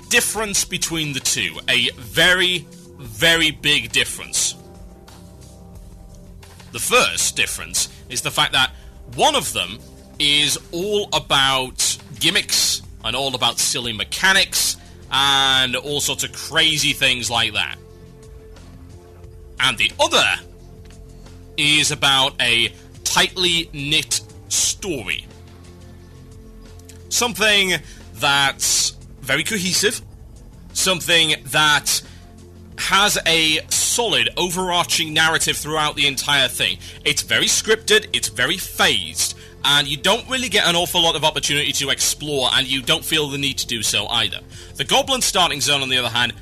difference between the two. A very, very big difference. The first difference is the fact that one of them is all about gimmicks and all about silly mechanics and all sorts of crazy things like that. And the other is about a tightly knit story. Something that's very cohesive, something that has a solid overarching narrative throughout the entire thing. It's very scripted, it's very phased, and you don't really get an awful lot of opportunity to explore, and you don't feel the need to do so either. The Goblin starting zone, on the other hand,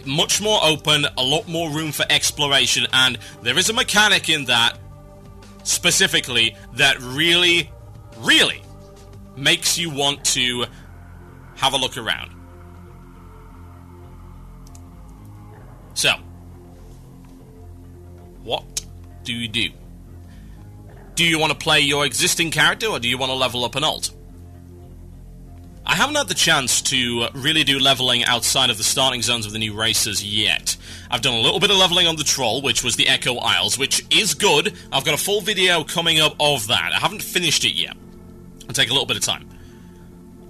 much more open, a lot more room for exploration, and there is a mechanic in that, specifically, that really, really makes you want to have a look around. So, what do you do? Do you want to play your existing character, or do you want to level up an alt? I haven't had the chance to really do leveling outside of the starting zones of the new races yet. I've done a little bit of leveling on the Troll, which was the Echo Isles, which is good. I've got a full video coming up of that. I haven't finished it yet. It'll take a little bit of time.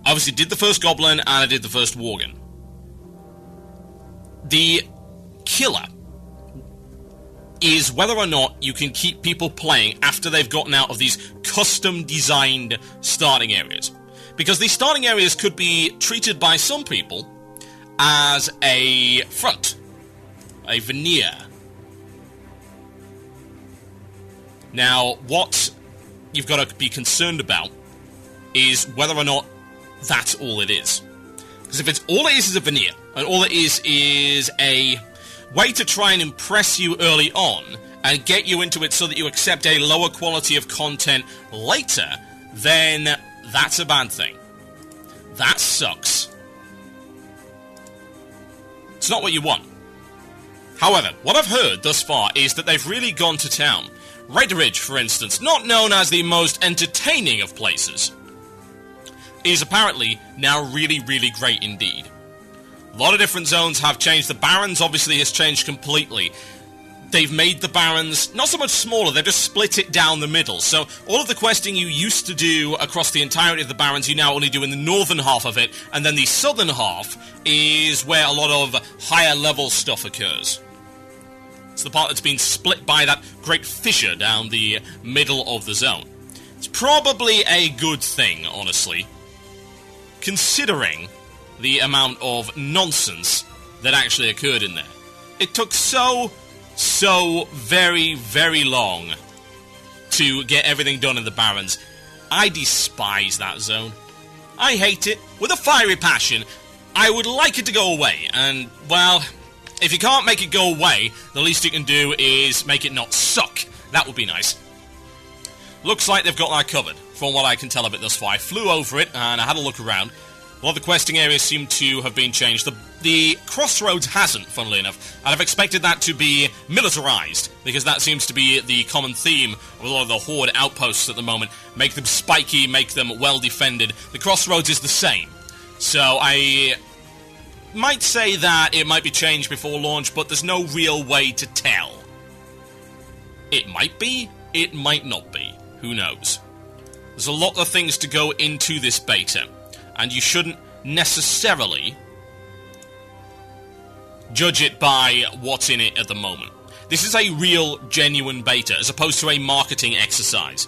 I obviously did the first Goblin, and I did the first Worgen. The killer is whether or not you can keep people playing after they've gotten out of these custom-designed starting areas. Because these starting areas could be treated by some people as a front, a veneer. Now, what you've got to be concerned about is whether or not that's all it is. Because if it's all it is a veneer, and all it is a way to try and impress you early on and get you into it so that you accept a lower quality of content later, then that's a bad thing. That sucks. It's not what you want. However, what I've heard thus far is that they've really gone to town. Red Ridge, for instance, not known as the most entertaining of places, is apparently now really, really great indeed. A lot of different zones have changed. The Barrens obviously has changed completely. They've made the Barrens not so much smaller, they've just split it down the middle. So all of the questing you used to do across the entirety of the Barrens, you now only do in the northern half of it, and then the southern half is where a lot of higher level stuff occurs. It's the part that's been split by that great fissure down the middle of the zone. It's probably a good thing, honestly, considering the amount of nonsense that actually occurred in there. It took so very, very long to get everything done in the Barrens. I despise that zone. I hate it with a fiery passion. I would like it to go away, and, well, if you can't make it go away, the least you can do is make it not suck. That would be nice. Looks like they've got that covered. from what I can tell of it thus far. I flew over it, and I had a look around. A lot of the questing areas seem to have been changed. The crossroads hasn't, funnily enough, and I've expected that to be militarized, because that seems to be the common theme with a lot of the Horde outposts at the moment. Make them spiky, make them well-defended. The crossroads is the same. So I might say that it might be changed before launch, but there's no real way to tell. It might be, it might not be. Who knows? There's a lot of things to go into this beta, and you shouldn't necessarily judge it by what's in it at the moment. This is a real, genuine beta, as opposed to a marketing exercise.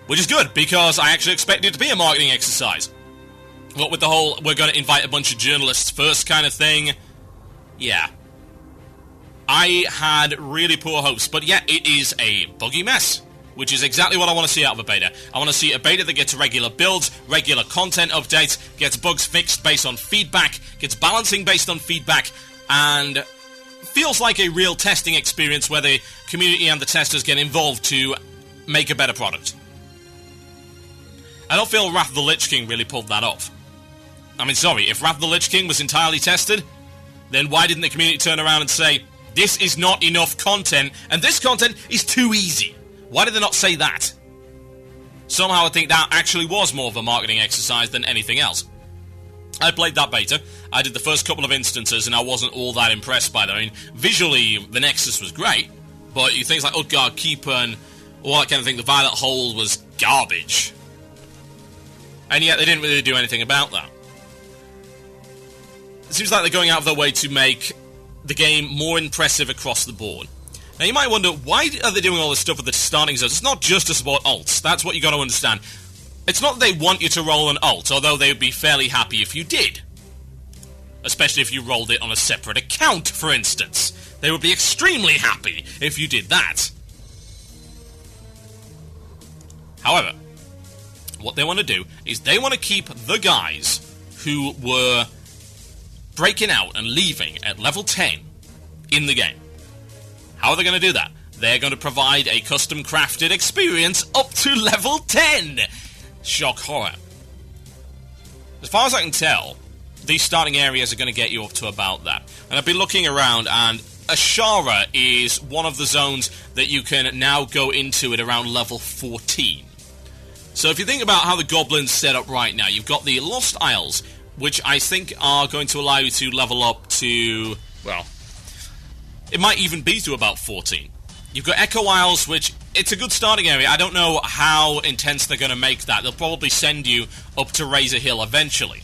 Which is good, because I actually expected it to be a marketing exercise. What with the whole, we're going to invite a bunch of journalists first kind of thing, yeah. I had really poor hopes, but yeah, it is a buggy mess. Which is exactly what I want to see out of a beta. I want to see a beta that gets regular builds, regular content updates, gets bugs fixed based on feedback, gets balancing based on feedback, and feels like a real testing experience where the community and the testers get involved to make a better product. I don't feel Wrath of the Lich King really pulled that off. I mean, sorry, if Wrath of the Lich King was entirely tested, then why didn't the community turn around and say, this is not enough content, and this content is too easy? Why did they not say that? Somehow I think that actually was more of a marketing exercise than anything else. I played that beta, I did the first couple of instances, and I wasn't all that impressed by them. I mean, visually, the Nexus was great, but things like Utgard Keeper and all that kind of thing, the Violet Hole was garbage. And yet they didn't really do anything about that. It seems like they're going out of their way to make the game more impressive across the board. Now, you might wonder, why are they doing all this stuff with the starting zones? It's not just to support ults. That's what you got to understand. It's not that they want you to roll an ult, although they would be fairly happy if you did. Especially if you rolled it on a separate account, for instance. They would be extremely happy if you did that. However, what they want to do is they want to keep the guys who were breaking out and leaving at level 10 in the game. How are they going to do that? They're going to provide a custom-crafted experience up to level 10! Shock horror. As far as I can tell, these starting areas are going to get you up to about that. And I've been looking around, and Ashara is one of the zones that you can now go into at around level 14. So if you think about how the Goblin's set up right now, you've got the Lost Isles, which I think are going to allow you to level up to, well, it might even be to about 14. You've got Echo Isles, which, it's a good starting area. I don't know how intense they're going to make that. They'll probably send you up to Razor Hill eventually.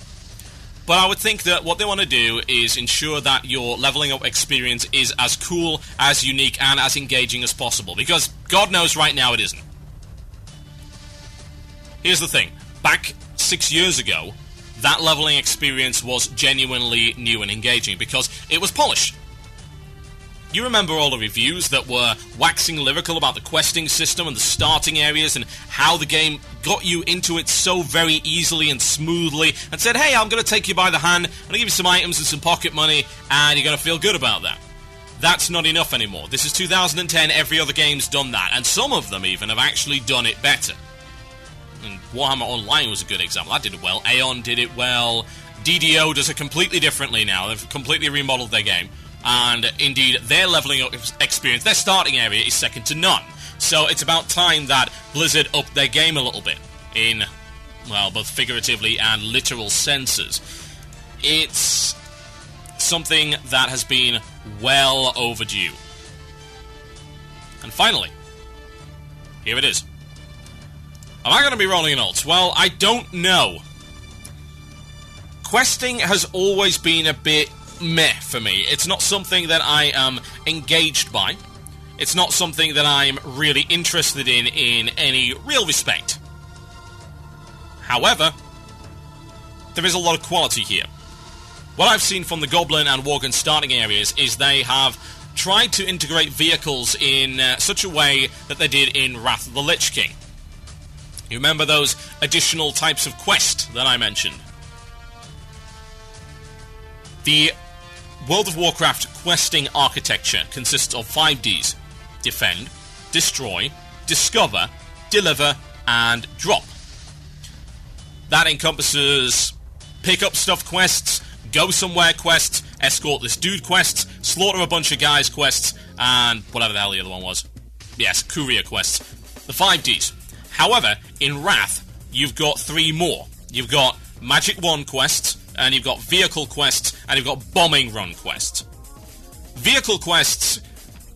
But I would think that what they want to do is ensure that your leveling up experience is as cool, as unique, and as engaging as possible. Because God knows right now it isn't. Here's the thing. Back 6 years ago, that leveling experience was genuinely new and engaging because it was polished. You remember all the reviews that were waxing lyrical about the questing system and the starting areas and how the game got you into it so very easily and smoothly and said, hey, I'm going to take you by the hand, I'm going to give you some items and some pocket money, and you're going to feel good about that. That's not enough anymore. This is 2010, every other game's done that, and some of them even have actually done it better. And Warhammer Online was a good example. That did it well. Aeon did it well. DDO does it completely differently now. They've completely remodeled their game. And indeed, their leveling up experience, their starting area is second to none. So it's about time that Blizzard upped their game a little bit in, well, both figuratively and literal senses. It's something that has been well overdue. And finally, here it is. Am I going to be rolling an ult? Well, I don't know. Questing has always been a bit meh for me. It's not something that I am engaged by. It's not something that I'm really interested in any real respect. However, there is a lot of quality here. What I've seen from the Goblin and Worgen starting areas is they have tried to integrate vehicles in such a way that they did in Wrath of the Lich King. You remember those additional types of quest that I mentioned? The World of Warcraft questing architecture consists of 5 Ds. Defend, destroy, discover, deliver, and drop. That encompasses pick up stuff quests, go somewhere quests, escort this dude quests, slaughter a bunch of guys quests, and whatever the hell the other one was. Yes, courier quests. The 5Ds. However, in Wrath, you've got 3 more. You've got Magic Wand quests, and you've got vehicle quests, and you've got bombing run quests. Vehicle quests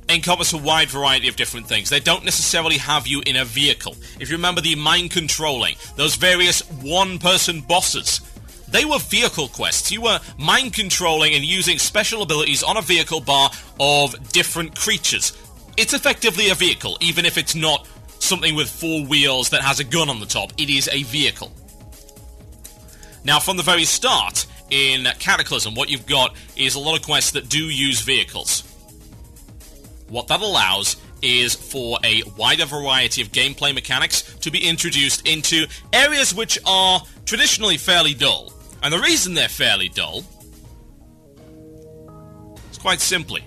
encompass a wide variety of different things. They don't necessarily have you in a vehicle. If you remember the mind controlling, those various one-person bosses, they were vehicle quests. You were mind controlling and using special abilities on a vehicle bar of different creatures. It's effectively a vehicle, even if it's not something with 4 wheels that has a gun on the top. It is a vehicle. Now, from the very start, in Cataclysm, what you've got is a lot of quests that do use vehicles. What that allows is for a wider variety of gameplay mechanics to be introduced into areas which are traditionally fairly dull. And the reason they're fairly dull is quite simply,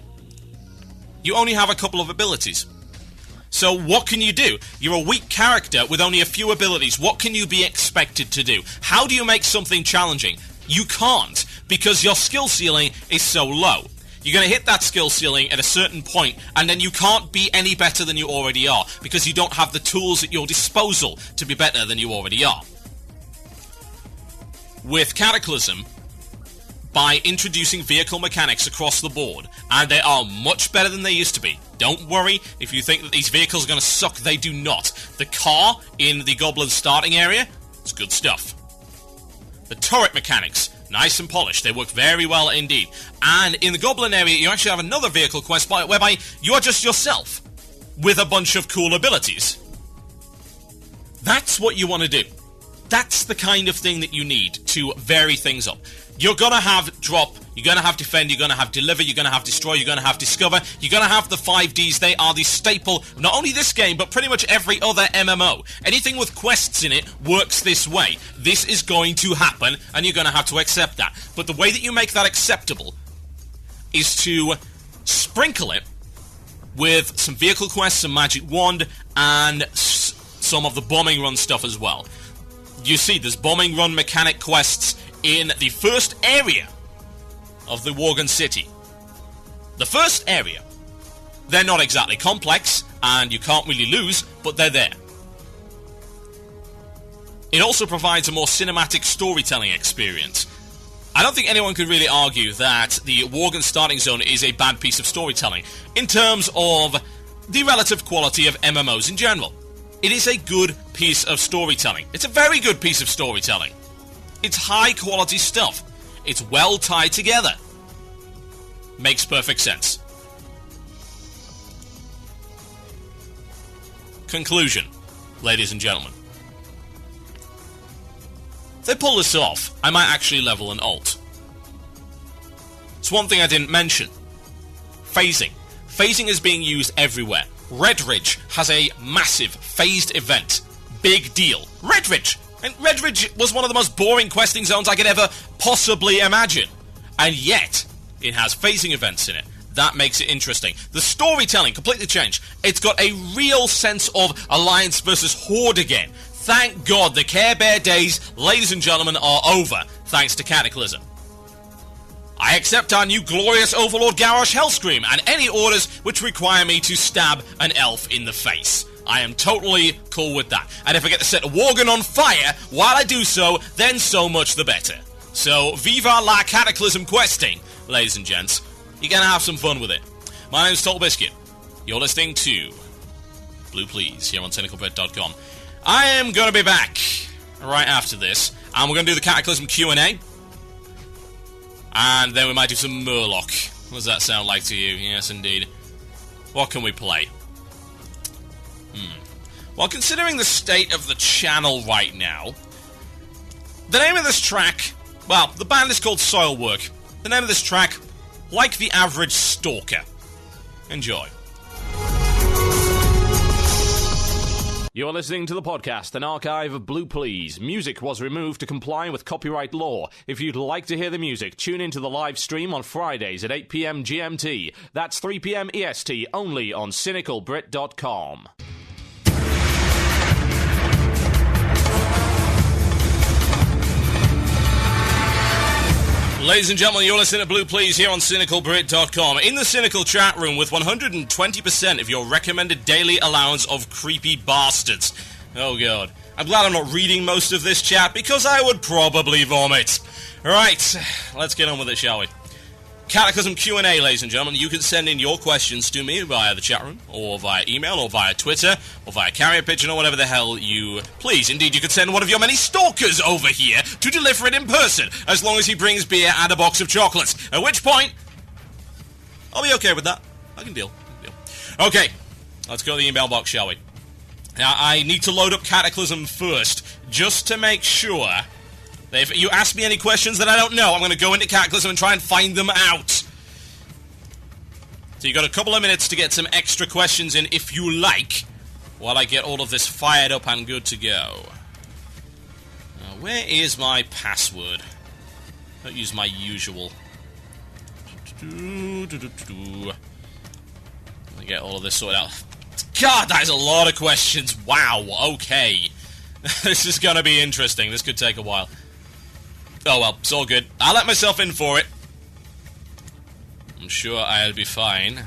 you only have a couple of abilities. So what can you do? You're a weak character with only a few abilities. What can you be expected to do? How do you make something challenging? You can't, because your skill ceiling is so low. You're going to hit that skill ceiling at a certain point, and then you can't be any better than you already are, because you don't have the tools at your disposal to be better than you already are. With Cataclysm, by introducing vehicle mechanics across the board, and they are much better than they used to be. Don't worry if you think that these vehicles are going to suck, they do not. The car in the Goblin starting area, it's good stuff. The turret mechanics, nice and polished, they work very well indeed. And in the Goblin area, you actually have another vehicle quest whereby you are just yourself, with a bunch of cool abilities. That's what you want to do. That's the kind of thing that you need to vary things up. You're going to have drop, you're going to have defend, you're going to have deliver, you're going to have destroy, you're going to have discover, you're going to have the 5Ds. They are the staple of not only this game, but pretty much every other MMO. Anything with quests in it works this way. This is going to happen, and you're going to have to accept that. But the way that you make that acceptable is to sprinkle it with some vehicle quests, some magic wand, and some of the bombing run stuff as well. You see, there's bombing run mechanic quests in the first area of the Worgen City. The first area. They're not exactly complex, and you can't really lose, but they're there. It also provides a more cinematic storytelling experience. I don't think anyone could really argue that the Worgen starting zone is a bad piece of storytelling in terms of the relative quality of MMOs in general. It is a good piece of storytelling. It's a very good piece of storytelling. It's high quality stuff. It's well tied together. Makes perfect sense. Conclusion, ladies and gentlemen. If they pull this off, I might actually level an alt. It's one thing I didn't mention. Phasing. Phasing is being used everywhere. Redridge has a massive phased event. Big deal. Redridge! And Redridge was one of the most boring questing zones I could ever possibly imagine. And yet, it has phasing events in it. That makes it interesting. The storytelling completely changed. It's got a real sense of Alliance versus Horde again. Thank God the Care Bear days, ladies and gentlemen, are over, thanks to Cataclysm. I accept our new glorious Overlord Garrosh Hellscream and any orders which require me to stab an elf in the face. I am totally cool with that. And if I get to set a Worgen on fire while I do so, then so much the better. So, viva la Cataclysm questing, ladies and gents. You're gonna have some fun with it. My name is TotalBiscuit. You're listening to Blue Plz here on cynicalbit.com. I am gonna be back right after this, and we're gonna do the Cataclysm Q&A. And then we might do some Murloc. What does that sound like to you? Yes, indeed. What can we play? Well, considering the state of the channel right now, the name of this track, well, the band is called Soilwork. The name of this track, Like the Average Stalker. Enjoy. You're listening to the podcast, an archive of Blue Plz. Music was removed to comply with copyright law. If you'd like to hear the music, tune into the live stream on Fridays at 8 p.m. GMT. That's 3 p.m. EST, only on cynicalbrit.com. Ladies and gentlemen, you're listening to Blue Plz here on CynicalBrit.com. In the Cynical chat room with 120% of your recommended daily allowance of creepy bastards. Oh god. I'm glad I'm not reading most of this chat because I would probably vomit. Right, let's get on with it, shall we? Cataclysm Q&A, ladies and gentlemen. You can send in your questions to me via the chat room, or via email, or via Twitter, or via carrier pigeon, or whatever the hell you please. Indeed, you can send one of your many stalkers over here to deliver it in person, as long as he brings beer and a box of chocolates. At which point, I'll be okay with that. I can deal. Okay, let's go to the email box, shall we? Now, I need to load up Cataclysm first, just to make sure... If you ask me any questions that I don't know, I'm going to go into Cataclysm and try and find them out. So you've got a couple of minutes to get some extra questions in, if you like, while I get all of this fired up and good to go. Now, where is my password? Don't use my usual. Let me get all of this sorted out. God, that is a lot of questions. Wow, okay. This is going to be interesting. This could take a while. Oh well, it's all good. I'll let myself in for it. I'm sure I'll be fine.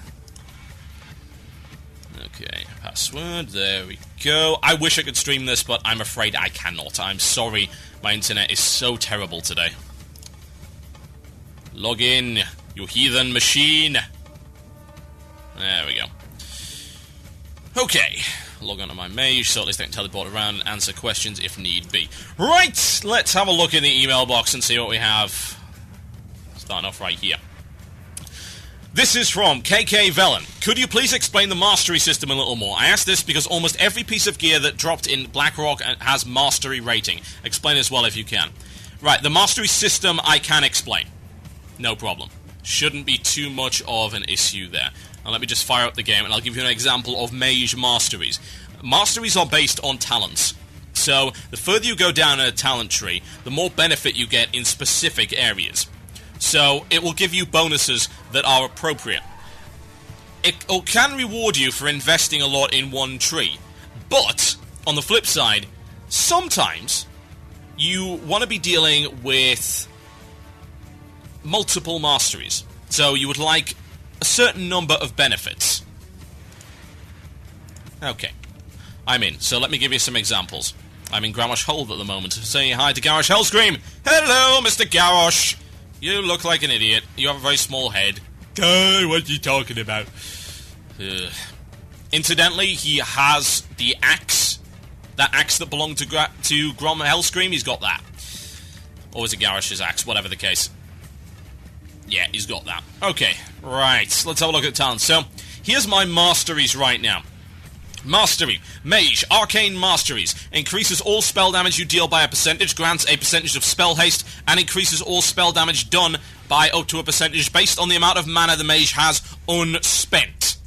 Okay, password, there we go. I wish I could stream this, but I'm afraid I cannot. I'm sorry, my internet is so terrible today. Log in, you heathen machine. There we go. Okay. Log on to my mage, so at least I can teleport around and answer questions if need be. Right, let's have a look in the email box and see what we have. Starting off right here. This is from KK Velen. Could you please explain the mastery system a little more? I ask this because almost every piece of gear that dropped in Blackrock has mastery rating. Explain as well if you can. Right, the mastery system I can explain. No problem. Shouldn't be too much of an issue there. Now let me just fire up the game and I'll give you an example of mage masteries. Masteries are based on talents. So, the further you go down in a talent tree, the more benefit you get in specific areas. So, it will give you bonuses that are appropriate. It can reward you for investing a lot in one tree. But, on the flip side, sometimes you want to be dealing with multiple masteries. So, you would like a certain number of benefits. Okay. I'm in, so let me give you some examples. I'm in Garrosh Hold at the moment. Say hi to Garrosh Hellscream! Hello, Mr. Garrosh! You look like an idiot. You have a very small head. God, what are you talking about? Incidentally, he has the axe. That axe that belonged to Grom Hellscream, he's got that. Or was it Garrosh's axe? Whatever the case. Yeah, he's got that. Okay, right. Let's have a look at the talents. So, here's my masteries right now. Mastery. Mage. Arcane Masteries. Increases all spell damage you deal by a percentage, grants a percentage of spell haste, and increases all spell damage done by up to a percentage based on the amount of mana the mage has unspent.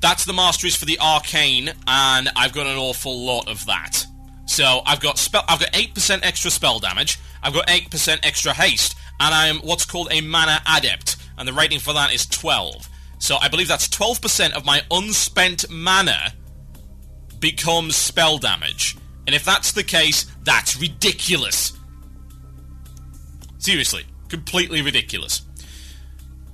That's the masteries for the Arcane, and I've got an awful lot of that. So, I've got 8% extra spell damage, I've got 8% extra haste, and I'm what's called a Mana Adept, and the rating for that is 12. So I believe that's 12% of my unspent mana becomes spell damage. And if that's the case, that's ridiculous. Seriously, completely ridiculous.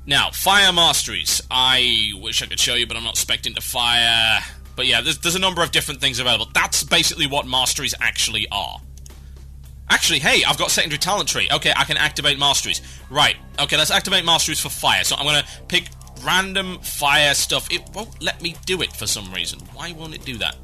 Now, Fire Masteries. I wish I could show you, but I'm not spec'd into fire. But yeah, there's a number of different things available. That's basically what Masteries actually are. Actually, hey, I've got secondary talent tree. Okay, I can activate Masteries. Right, okay, let's activate Masteries for fire. So I'm going to pick random fire stuff. It won't let me do it for some reason. Why won't it do that?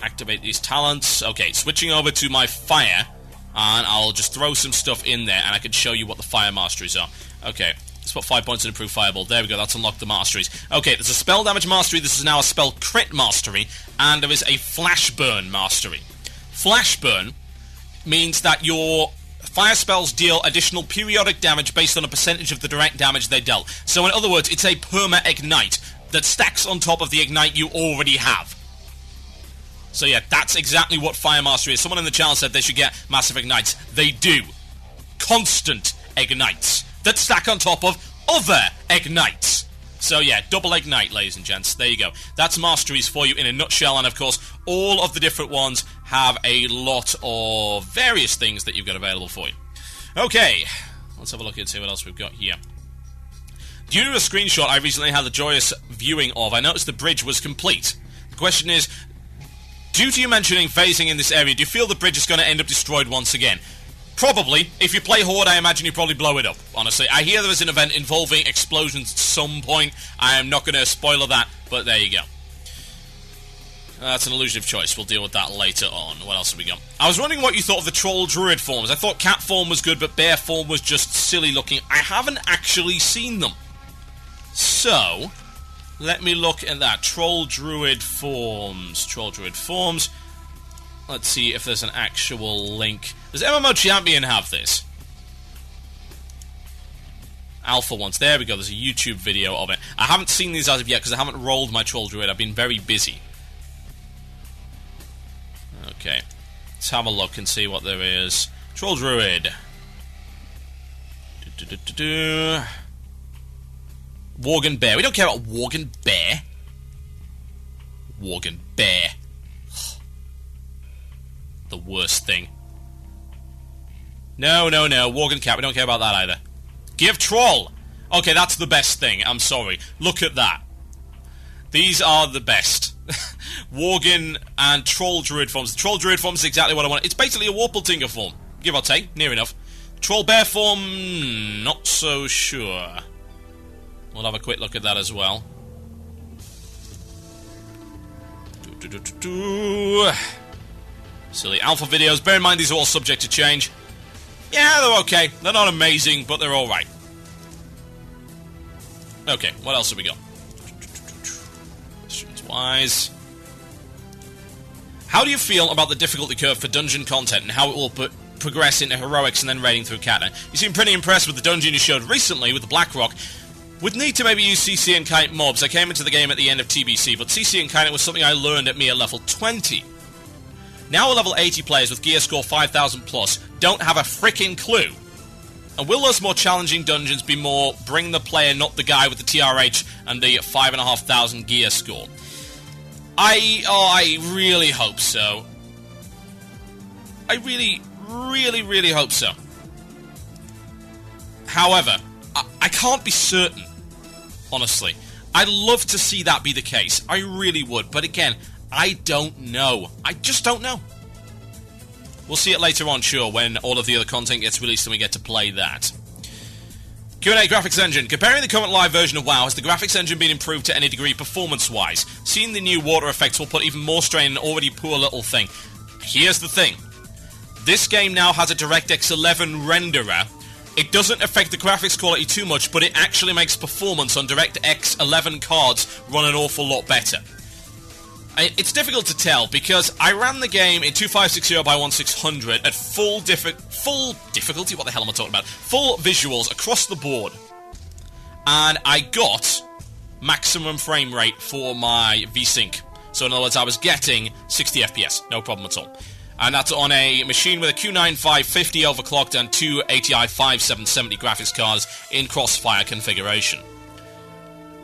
Activate these talents. Okay, switching over to my fire, and I'll just throw some stuff in there, and I can show you what the fire masteries are. Okay, let's put 5 points in improved fireball. There we go, that's unlocked the masteries. Okay, there's a spell damage mastery, this is now a spell crit mastery, and there is a flash burn mastery. Flash burn means that your fire spells deal additional periodic damage based on a percentage of the direct damage they dealt. So in other words, it's a perma-ignite that stacks on top of the ignite you already have. So yeah, that's exactly what Fire Mastery is. Someone in the channel said they should get massive ignites. They do. Constant ignites that stack on top of other ignites. So yeah, double ignite, ladies and gents. There you go. That's masteries for you in a nutshell, and of course, all of the different ones have a lot of various things that you've got available for you. Okay, let's have a look and see what else we've got here. Due to a screenshot I recently had the joyous viewing of, I noticed the bridge was complete. The question is, due to you mentioning phasing in this area, do you feel the bridge is going to end up destroyed once again? Probably. If you play Horde, I imagine you probably blow it up, honestly. I hear there is an event involving explosions at some point. I am not going to spoiler that, but there you go. That's an illusion of choice. We'll deal with that later on. What else have we got? I was wondering what you thought of the Troll Druid forms. I thought Cat form was good, but Bear form was just silly looking. I haven't actually seen them. So, let me look at that. Troll Druid forms. Troll Druid forms. Let's see if there's an actual link. Does MMO Champion have this? Alpha ones. There we go. There's a YouTube video of it. I haven't seen these as of yet because I haven't rolled my Troll Druid. I've been very busy. Okay. Let's have a look and see what there is. Troll Druid. Worgen Bear. We don't care about Worgen Bear. Worgen Bear. The worst thing. No. Worgen Cat. We don't care about that either. Give Troll. Okay, that's the best thing. I'm sorry. Look at that. These are the best. Worgen and Troll Druid forms. The Troll Druid form is exactly what I want. It's basically a Warpletinker form. Give or take. Near enough. Troll Bear form, not so sure. We'll have a quick look at that as well. Silly alpha videos. Bear in mind these are all subject to change. Yeah, they're okay. They're not amazing, but they're alright. Okay, what else have we got? Questions-wise. How do you feel about the difficulty curve for dungeon content and how it will progress into heroics and then raiding through Cata? You seem pretty impressed with the dungeon you showed recently with the Blackrock. Would need to maybe use CC and Kite mobs. I came into the game at the end of TBC, but CC and Kite was something I learned at me at level 20. Now level 80 players with gear score 5,000 plus don't have a freaking clue. And will those more challenging dungeons be more bring the player, not the guy with the TRH and the 5,500 gear score? I really hope so. I really hope so. However, I can't be certain, honestly. I'd love to see that be the case. I really would. But again, I don't know. I just don't know. We'll see it later on, sure, when all of the other content gets released and we get to play that. Q&A graphics engine. Comparing the current live version of WoW, has the graphics engine been improved to any degree performance-wise? Seeing the new water effects will put even more strain on an already poor little thing. Here's the thing. This game now has a DirectX 11 renderer. It doesn't affect the graphics quality too much, but it actually makes performance on DirectX 11 cards run an awful lot better. It's difficult to tell, because I ran the game in 2560x1600 at full difficulty, what the hell am I talking about? Full visuals across the board. And I got maximum frame rate for my VSync. So in other words, I was getting 60 FPS, no problem at all. And that's on a machine with a Q9 550 overclocked and two ATI 5770 graphics cards in crossfire configuration.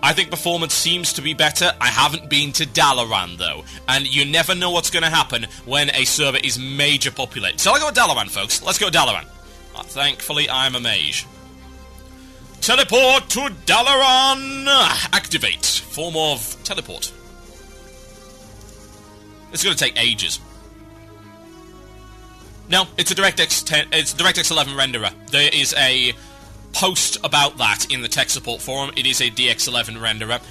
I think performance seems to be better. I haven't been to Dalaran, though, and you never know what's going to happen when a server is major populated. So let's go Dalaran, folks. Let's go Dalaran. Thankfully, I'm a mage. Teleport to Dalaran! Activate. Form of teleport. It's going to take ages. No, it's a DirectX 10. It's a DirectX 11 renderer. There is a post about that in the tech support forum. It is a DX11 renderer.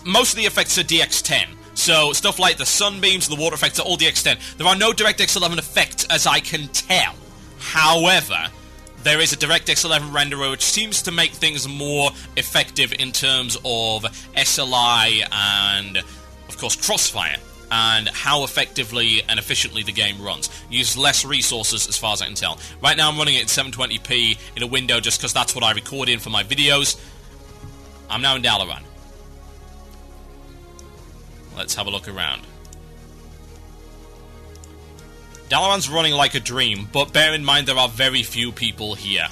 Most of the effects are DX10. So stuff like the sunbeams, the water effects are all DX10. There are no DirectX 11 effects as I can tell. However, there is a DirectX 11 renderer which seems to make things more effective in terms of SLI and, of course, crossfire, and how effectively and efficiently the game runs. Use less resources as far as I can tell. Right now I'm running it at 720p in a window just because that's what I record in for my videos. I'm now in Dalaran. Let's have a look around. Dalaran's running like a dream, but bear in mind there are very few people here.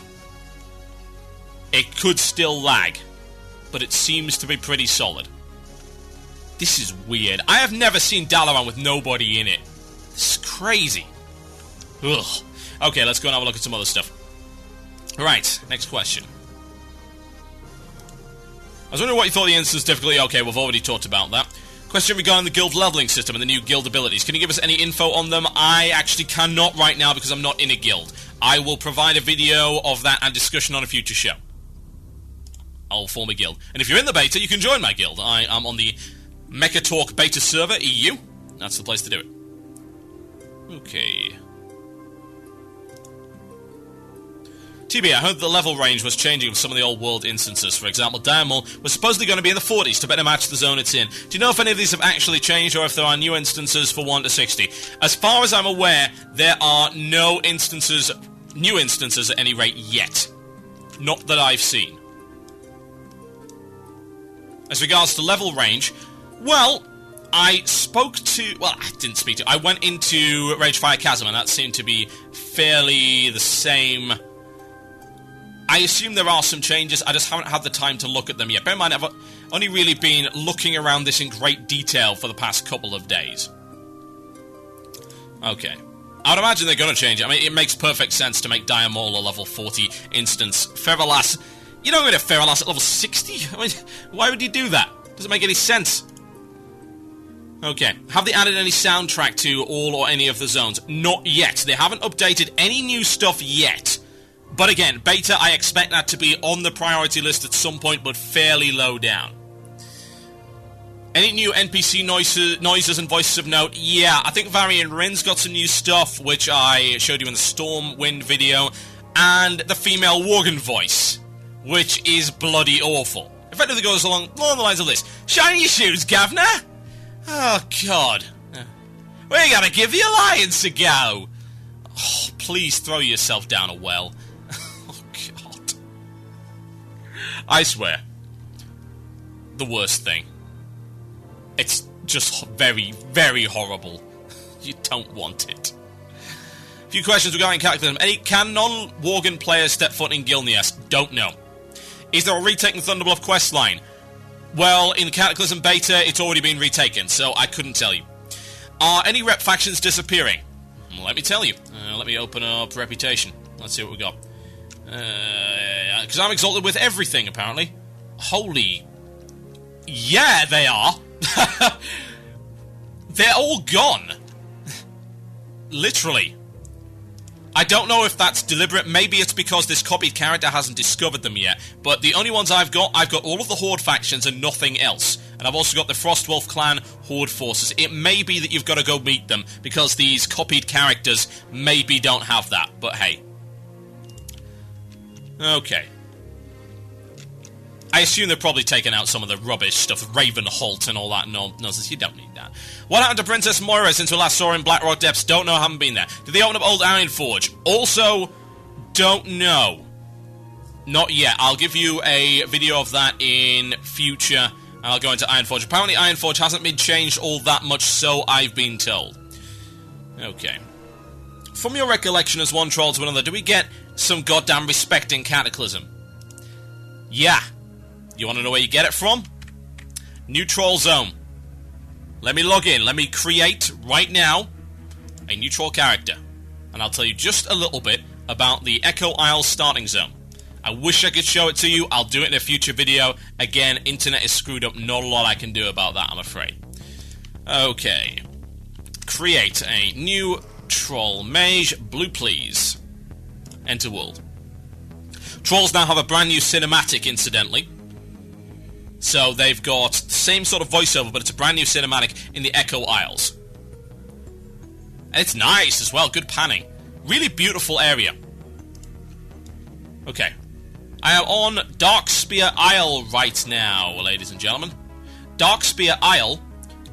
It could still lag, but it seems to be pretty solid. This is weird. I have never seen Dalaran with nobody in it. This is crazy. Ugh. Okay, let's go and have a look at some other stuff. Right, next question. I was wondering what you thought of the instance difficulty. Okay, we've already talked about that. Question regarding the guild leveling system and the new guild abilities. Can you give us any info on them? I actually cannot right now because I'm not in a guild. I will provide a video of that and discussion on a future show. I'll form a guild. And if you're in the beta, you can join my guild. I am on the Mecha Talk beta server, EU. That's the place to do it. Okay. TB, I heard the level range was changing with some of the old world instances. For example, Diamond was supposedly going to be in the 40s to better match the zone it's in. Do you know if any of these have actually changed or if there are new instances for 1 to 60? As far as I'm aware, there are no instances, new instances at any rate yet. Not that I've seen. As regards to level range, well, I didn't speak to... I went into Ragefire Chasm and that seemed to be fairly the same... I assume there are some changes, I just haven't had the time to look at them yet. Bear in mind, I've only really been looking around this in great detail for the past couple of days. Okay. I'd imagine they're going to change it. I mean, it makes perfect sense to make Diamol a level 40 instance. Feralass... You don't get a Feralass at level 60? I mean, why would you do that? Doesn't make any sense. Okay. Have they added any soundtrack to all or any of the zones? Not yet. They haven't updated any new stuff yet. But again, beta, I expect that to be on the priority list at some point, but fairly low down. Any new NPC noises and voices of note? Yeah, I think Varian Rin's got some new stuff, which I showed you in the Stormwind video, and the female Worgen voice, which is bloody awful. Effectively goes along the lines of this. Shine your shoes, Governor! Oh, God. We gotta give the Alliance a go! Oh, please throw yourself down a well. I swear, the worst thing. It's just very, very horrible. You don't want it. A few questions regarding Cataclysm. Can non-Worgen players step foot in Gilneas? Don't know. Is there a retake in Thunderbluff questline? Well, in the Cataclysm beta, it's already been retaken, so I couldn't tell you. Are any rep factions disappearing? Let me tell you. Let me open up Reputation. Let's see what we got. Because I'm exalted with everything, apparently. Holy... Yeah, they are. They're all gone. Literally. I don't know if that's deliberate. Maybe it's because this copied character hasn't discovered them yet. But the only ones I've got all of the Horde factions and nothing else. And I've also got the Frostwolf clan Horde forces. It may be that you've got to go meet them, because these copied characters maybe don't have that. But hey. Okay. I assume they've probably taken out some of the rubbish stuff, Ravenholt and all that nonsense. You don't need that. What happened to Princess Moira since we last saw her in Blackrock Depths? Don't know, haven't been there. Did they open up Old Ironforge? Also, don't know. Not yet. I'll give you a video of that in future, and I'll go into Ironforge. Apparently Ironforge hasn't been changed all that much, so I've been told. Okay. From your recollection as one troll to another, do we get some goddamn respect in Cataclysm? Yeah. You want to know where you get it from? New troll zone. Let me log in. Let me create, right now, a new troll character. And I'll tell you just a little bit about the Echo Isle starting zone. I wish I could show it to you. I'll do it in a future video. Again, internet is screwed up. Not a lot I can do about that, I'm afraid. Okay. Create a new troll mage. Blue Plz. Enter world. Trolls now have a brand new cinematic, incidentally. So they've got the same sort of voiceover, but it's a brand new cinematic in the Echo Isles. And it's nice as well, good panning. Really beautiful area. Okay. I am on Darkspear Isle right now, ladies and gentlemen. Darkspear Isle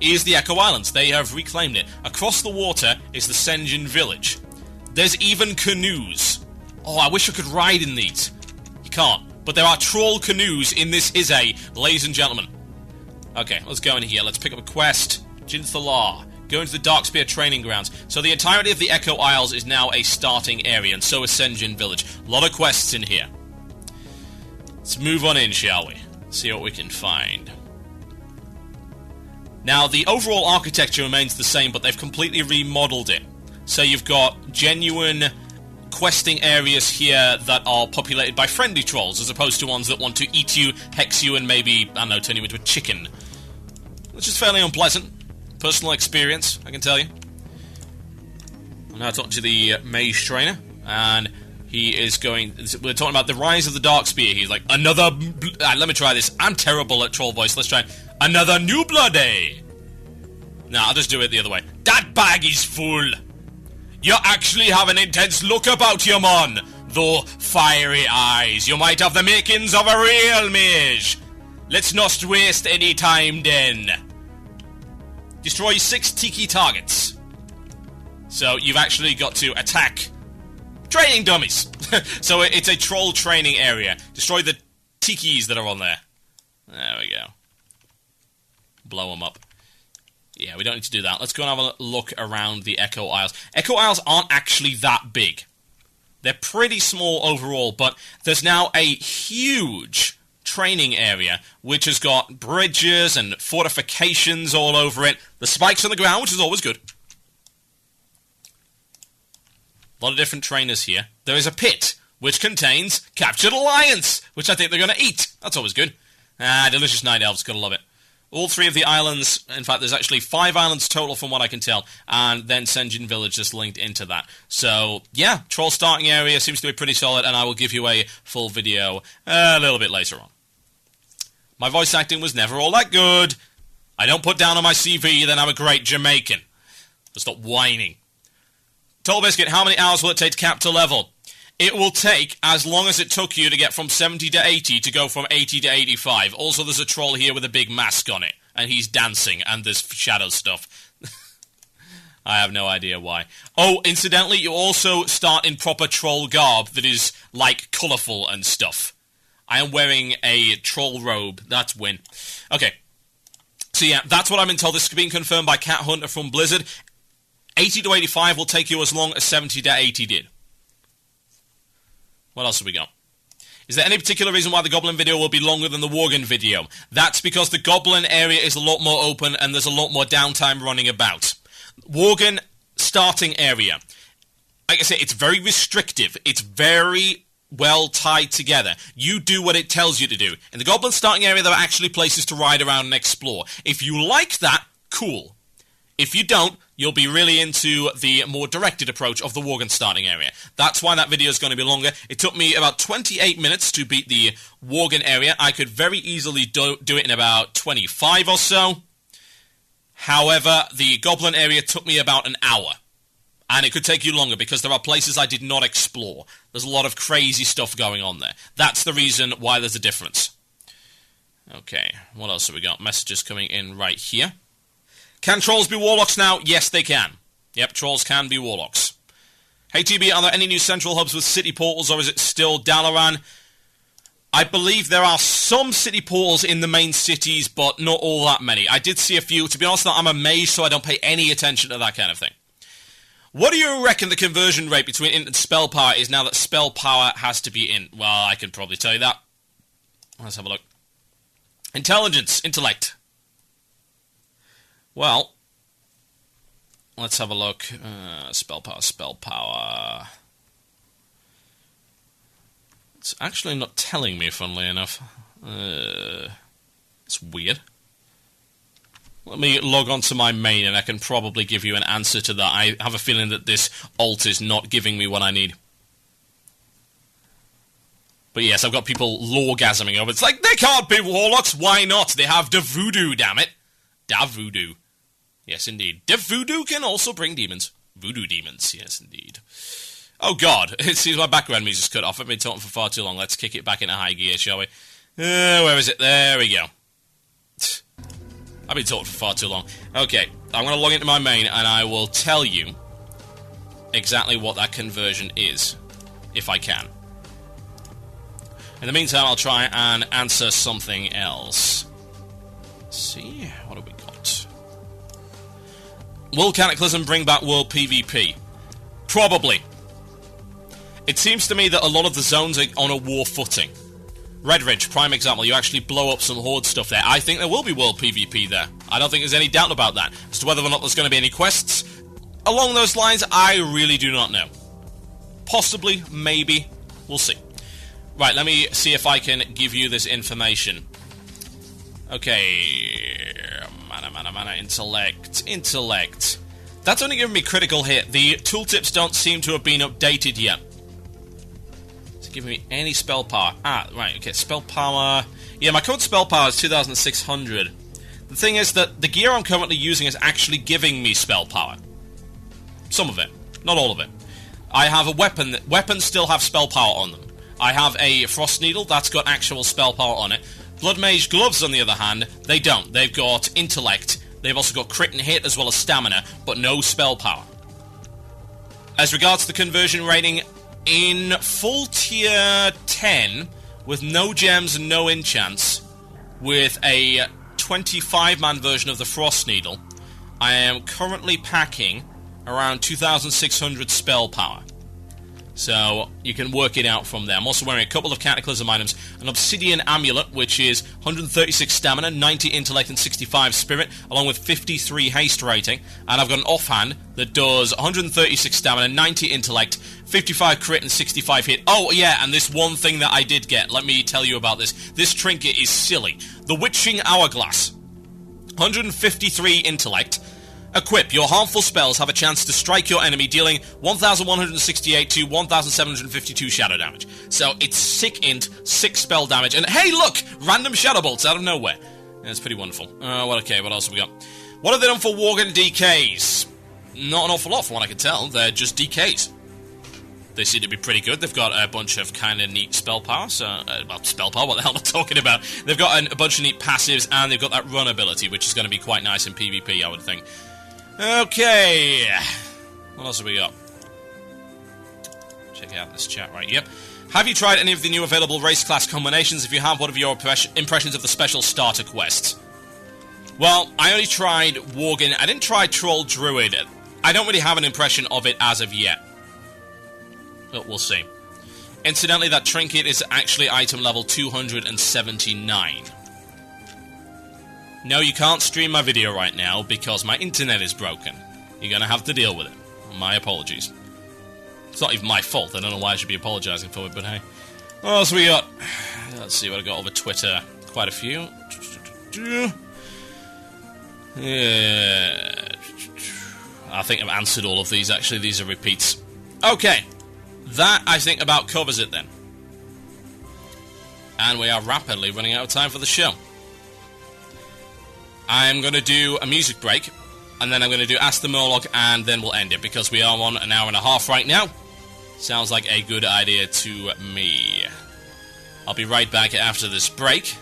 is the Echo Islands. They have reclaimed it. Across the water is the Senjin village. There's even canoes. Oh, I wish I could ride in these. You can't. But there are troll canoes in this Izzy, ladies and gentlemen. Okay, let's go in here. Let's pick up a quest. Jinthalar. Go into the Darkspear training grounds. So the entirety of the Echo Isles is now a starting area, and so is Senjin Village. A lot of quests in here. Let's move on in, shall we? See what we can find. Now, the overall architecture remains the same, but they've completely remodeled it. So you've got genuine questing areas here that are populated by friendly trolls, as opposed to ones that want to eat you, hex you, and maybe, I don't know, turn you into a chicken. Which is fairly unpleasant. Personal experience, I can tell you. I'm now talking to the mage trainer, and he is going... We're talking about the rise of the Dark Spear. He's like, another... let me try this. I'm terrible at troll voice. Let's try another new blood, eh? No, I'll just do it the other way. That bag is full. You actually have an intense look about you, man. Though fiery eyes. You might have the makings of a real mage. Let's not waste any time then. Destroy 6 tiki targets. So you've actually got to attack training dummies. So it's a troll training area. Destroy the tikis that are on there. There we go. Blow them up. Yeah, we don't need to do that. Let's go and have a look around the Echo Isles. Echo Isles aren't actually that big. They're pretty small overall, but there's now a huge training area which has got bridges and fortifications all over it. The spikes on the ground, which is always good. A lot of different trainers here. There is a pit which contains captured alliance, which I think they're going to eat. That's always good. Delicious night elves, gotta love it. All 3 of the islands, in fact, there's actually 5 islands total from what I can tell, and then Senjin Village just linked into that. So, yeah, troll starting area seems to be pretty solid, and I will give you a full video a little bit later on. My voice acting was never all that good. I don't put down on my CV that I'm a great Jamaican. Just stop whining. TotalBiscuit, how many hours will it take to cap to level? It will take as long as it took you to get from 70 to 80 to go from 80 to 85. Also, there's a troll here with a big mask on it, and he's dancing, and there's shadow stuff. I have no idea why. Oh, incidentally, you also start in proper troll garb that is, like, colourful and stuff. I am wearing a troll robe. That's win. Okay. So, yeah, that's what I've been told. This is being confirmed by Cat Hunter from Blizzard. 80 to 85 will take you as long as 70 to 80 did. What else have we got? Is there any particular reason why the Goblin video will be longer than the Worgen video? That's because the Goblin area is a lot more open and there's a lot more downtime running about. Worgen starting area. Like I say, it's very restrictive. It's very well tied together. You do what it tells you to do. In the Goblin starting area, there are actually places to ride around and explore. If you like that, cool. If you don't, you'll be really into the more directed approach of the Worgen starting area. That's why that video is going to be longer. It took me about 28 minutes to beat the Worgen area. I could very easily do it in about 25 or so. However, the Goblin area took me about an hour. And it could take you longer because there are places I did not explore. There's a lot of crazy stuff going on there. That's the reason why there's a difference. Okay, what else have we got? Messages coming in right here. Can trolls be warlocks now? Yes, they can. Yep, trolls can be warlocks. Hey, TB, are there any new central hubs with city portals, or is it still Dalaran? I believe there are some city portals in the main cities, but not all that many. I did see a few. To be honest, I'm a mage, so I don't pay any attention to that kind of thing. What do you reckon the conversion rate between int and spell power is now that spell power has to be int? Well, I can probably tell you that. Let's have a look. Intelligence, intellect. Well, let's have a look. Spell power. It's actually not telling me, funnily enough. It's weird. Let me log on to my main and I can probably give you an answer to that. I have a feeling that this alt is not giving me what I need. But yes, I've got people lorgasming over it. It's like, they can't be warlocks, why not? They have the voodoo, damn it. Da voodoo. Yes, indeed. The voodoo can also bring demons. Voodoo demons, yes, indeed. Oh, God. It seems my background music's cut off. I've been talking for far too long. Let's kick it back into high gear, shall we? Where is it? There we go. I've been talking for far too long. Okay, I'm going to log into my main, and I will tell you exactly what that conversion is, if I can. In the meantime, I'll try and answer something else. Let's see, what have we got? Will Cataclysm bring back World PvP? Probably. It seems to me that a lot of the zones are on a war footing. Red Ridge, prime example, you actually blow up some Horde stuff there. I think there will be World PvP there. I don't think there's any doubt about that. As to whether or not there's going to be any quests along those lines, I really do not know. Possibly, maybe. We'll see. Right, let me see if I can give you this information. Okay. Mana. Intellect. That's only giving me critical hit. The tooltips don't seem to have been updated yet. It's giving me any spell power. Right, okay, spell power. Yeah, my current spell power is 2,600. The thing is that the gear I'm currently using is actually giving me spell power. Some of it. Not all of it. I have a weapon. Weapons still have spell power on them. I have a Frost Needle, that's got actual spell power on it. Blood Mage Gloves, on the other hand, they don't. They've got Intellect. They've also got Crit and Hit as well as Stamina, but no spell power. As regards to the conversion rating, in full tier 10, with no gems and no enchants, with a 25-man version of the Frost Needle, I am currently packing around 2,600 spell power. So, you can work it out from there. I'm also wearing a couple of Cataclysm items, an Obsidian Amulet, which is 136 Stamina, 90 Intellect, and 65 Spirit, along with 53 Haste rating. And I've got an offhand that does 136 Stamina, 90 Intellect, 55 Crit, and 65 Hit. Oh, yeah, and this one thing that I did get, let me tell you about this. This trinket is silly. The Witching Hourglass. 153 Intellect. Equip. Your harmful spells have a chance to strike your enemy, dealing 1,168 to 1,752 shadow damage. So it's sick int, 6 spell damage, and hey look! Random shadow bolts out of nowhere. That's pretty wonderful. Okay, what else have we got? What have they done for Worgen DKs? Not an awful lot from what I can tell. They're just DKs. They seem to be pretty good. They've got a bunch of kind of neat spell power. Spell power, what the hell am I talking about? They've got a bunch of neat passives, and they've got that run ability, which is going to be quite nice in PvP, I would think. Okay. What else have we got? Check out this chat right. Yep. Have you tried any of the new available race class combinations? If you have, what are your impressions of the special starter quests? Well, I only tried Worgen. I didn't try Troll Druid. I don't really have an impression of it as of yet. But we'll see. Incidentally, that trinket is actually item level 279. No, you can't stream my video right now because my internet is broken. You're going to have to deal with it. My apologies. It's not even my fault. I don't know why I should be apologizing for it, but hey. What else we got? Let's see what I got over Twitter. Quite a few. Yeah. I think I've answered all of these, actually. These are repeats. Okay. That, I think, about covers it then. And we are rapidly running out of time for the show. I'm going to do a music break, and then I'm going to do Ask the Murloc, and then we'll end it, because we are on an hour and a half right now. Sounds like a good idea to me. I'll be right back after this break.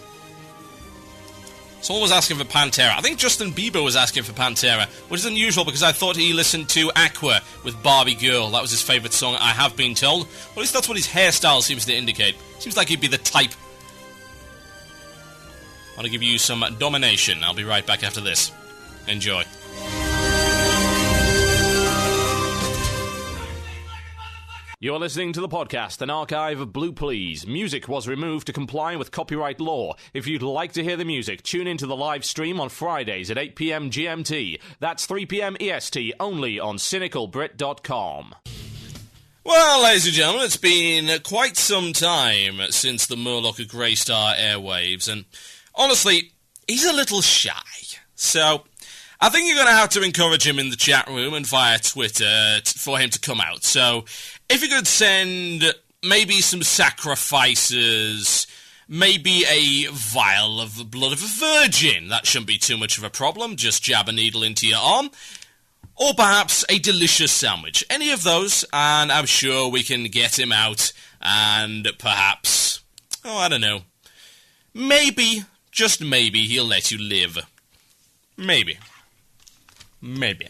Someone was asking for Pantera. I think Justin Bieber was asking for Pantera, which is unusual because I thought he listened to Aqua with Barbie Girl. That was his favourite song, I have been told. Well, at least that's what his hairstyle seems to indicate. Seems like he'd be the type. I want to give you some domination. I'll be right back after this. Enjoy. You're listening to the podcast, an archive of Blue Plz. Music was removed to comply with copyright law. If you'd like to hear the music, tune into the live stream on Fridays at 8 p.m. GMT. That's 3 p.m. EST, only on cynicalbrit.com. Well, ladies and gentlemen, it's been quite some time since the Murloc of Greystar airwaves, and honestly, he's a little shy. So, I think you're going to have to encourage him in the chat room and via Twitter for him to come out. So, if you could send maybe some sacrifices, maybe a vial of the blood of a virgin, that shouldn't be too much of a problem, just jab a needle into your arm, or perhaps a delicious sandwich. Any of those, and I'm sure we can get him out, and perhaps, I don't know, maybe, just maybe, he'll let you live. Maybe. Maybe.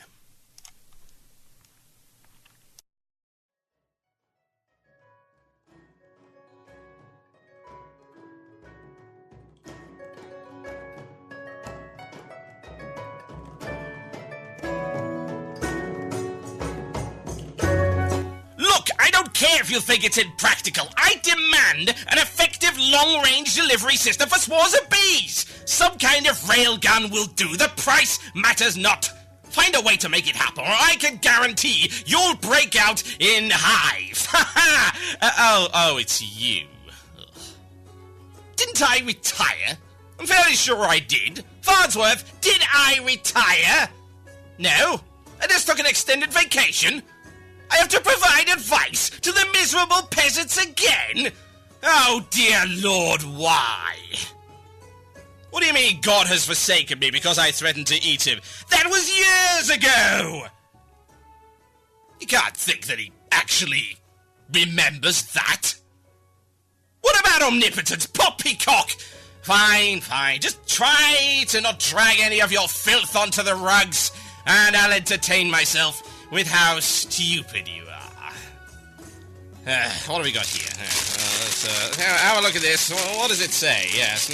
I don't care if you think it's impractical. I demand an effective long-range delivery system for swarms of bees. Some kind of railgun will do. The price matters not. Find a way to make it happen, or I can guarantee you'll break out in hives. Oh, it's you. Ugh. Didn't I retire? I'm fairly sure I did. Farnsworth, did I retire? No? I just took an extended vacation? I have to provide advice to the miserable peasants again? Oh, dear Lord, why? What do you mean God has forsaken me because I threatened to eat him? That was years ago! You can't think that he actually remembers that. What about omnipotence, poppycock? Fine. Just try to not drag any of your filth onto the rugs, and I'll entertain myself with how stupid you are. What have we got here? Let's have a look at this. What does it say? Yes.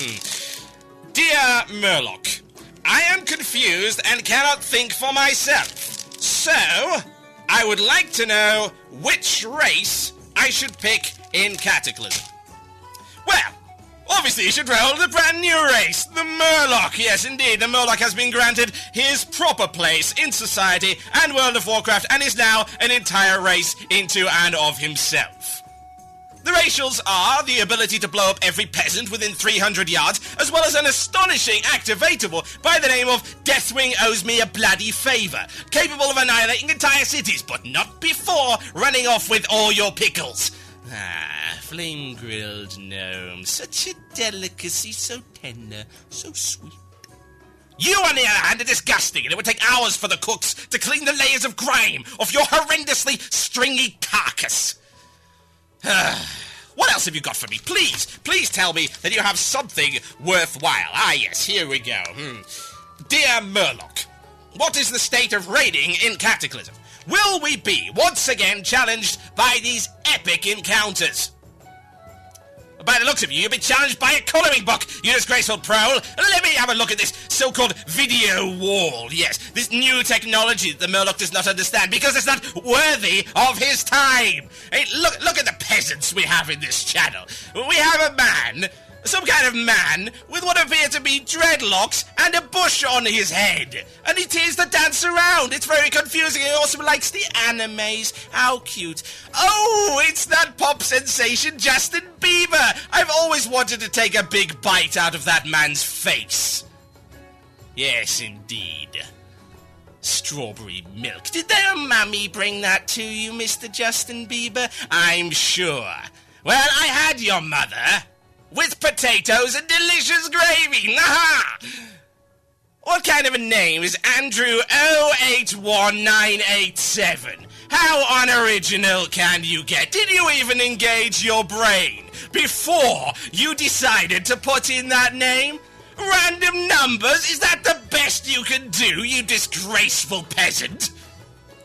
Dear Murloc, I am confused and cannot think for myself. So, I would like to know which race I should pick in Cataclysm. Well, obviously you should roll the brand new race, the Murloc. Yes, indeed, the Murloc has been granted his proper place in society and World of Warcraft and is now an entire race into and of himself. The racials are the ability to blow up every peasant within 300 yards, as well as an astonishing activatable by the name of Deathwing Owes Me a Bloody Favour, capable of annihilating entire cities, but not before running off with all your pickles. Flame-grilled gnome, such a delicacy, so tender, so sweet. You, on the other hand, are disgusting, and it would take hours for the cooks to clean the layers of grime off your horrendously stringy carcass. What else have you got for me? Please tell me that you have something worthwhile. Yes, here we go. Dear Murloc, what is the state of raiding in Cataclysm? Will we be once again challenged by these epic encounters? By the looks of you, you've been challenged by a colouring book, you disgraceful prole. Let me have a look at this so-called video wall. Yes, this new technology that the Murloc does not understand because it's not worthy of his time. Hey, look at the peasants we have in this channel. We have a man, some kind of man, with what appear to be dreadlocks and a bush on his head. And he tends to dance around. It's very confusing. He also likes the animes. How cute. Oh, it's that pop sensation Justin Bieber. I've always wanted to take a big bite out of that man's face. Yes, indeed. Strawberry milk. Did their mummy bring that to you, Mr. Justin Bieber? I'm sure. Well, I had your mother. With potatoes and delicious gravy. Aha! What kind of a name is Andrew 081987? How unoriginal can you get? Did you even engage your brain before you decided to put in that name? Random numbers? Is that the best you can do, you disgraceful peasant?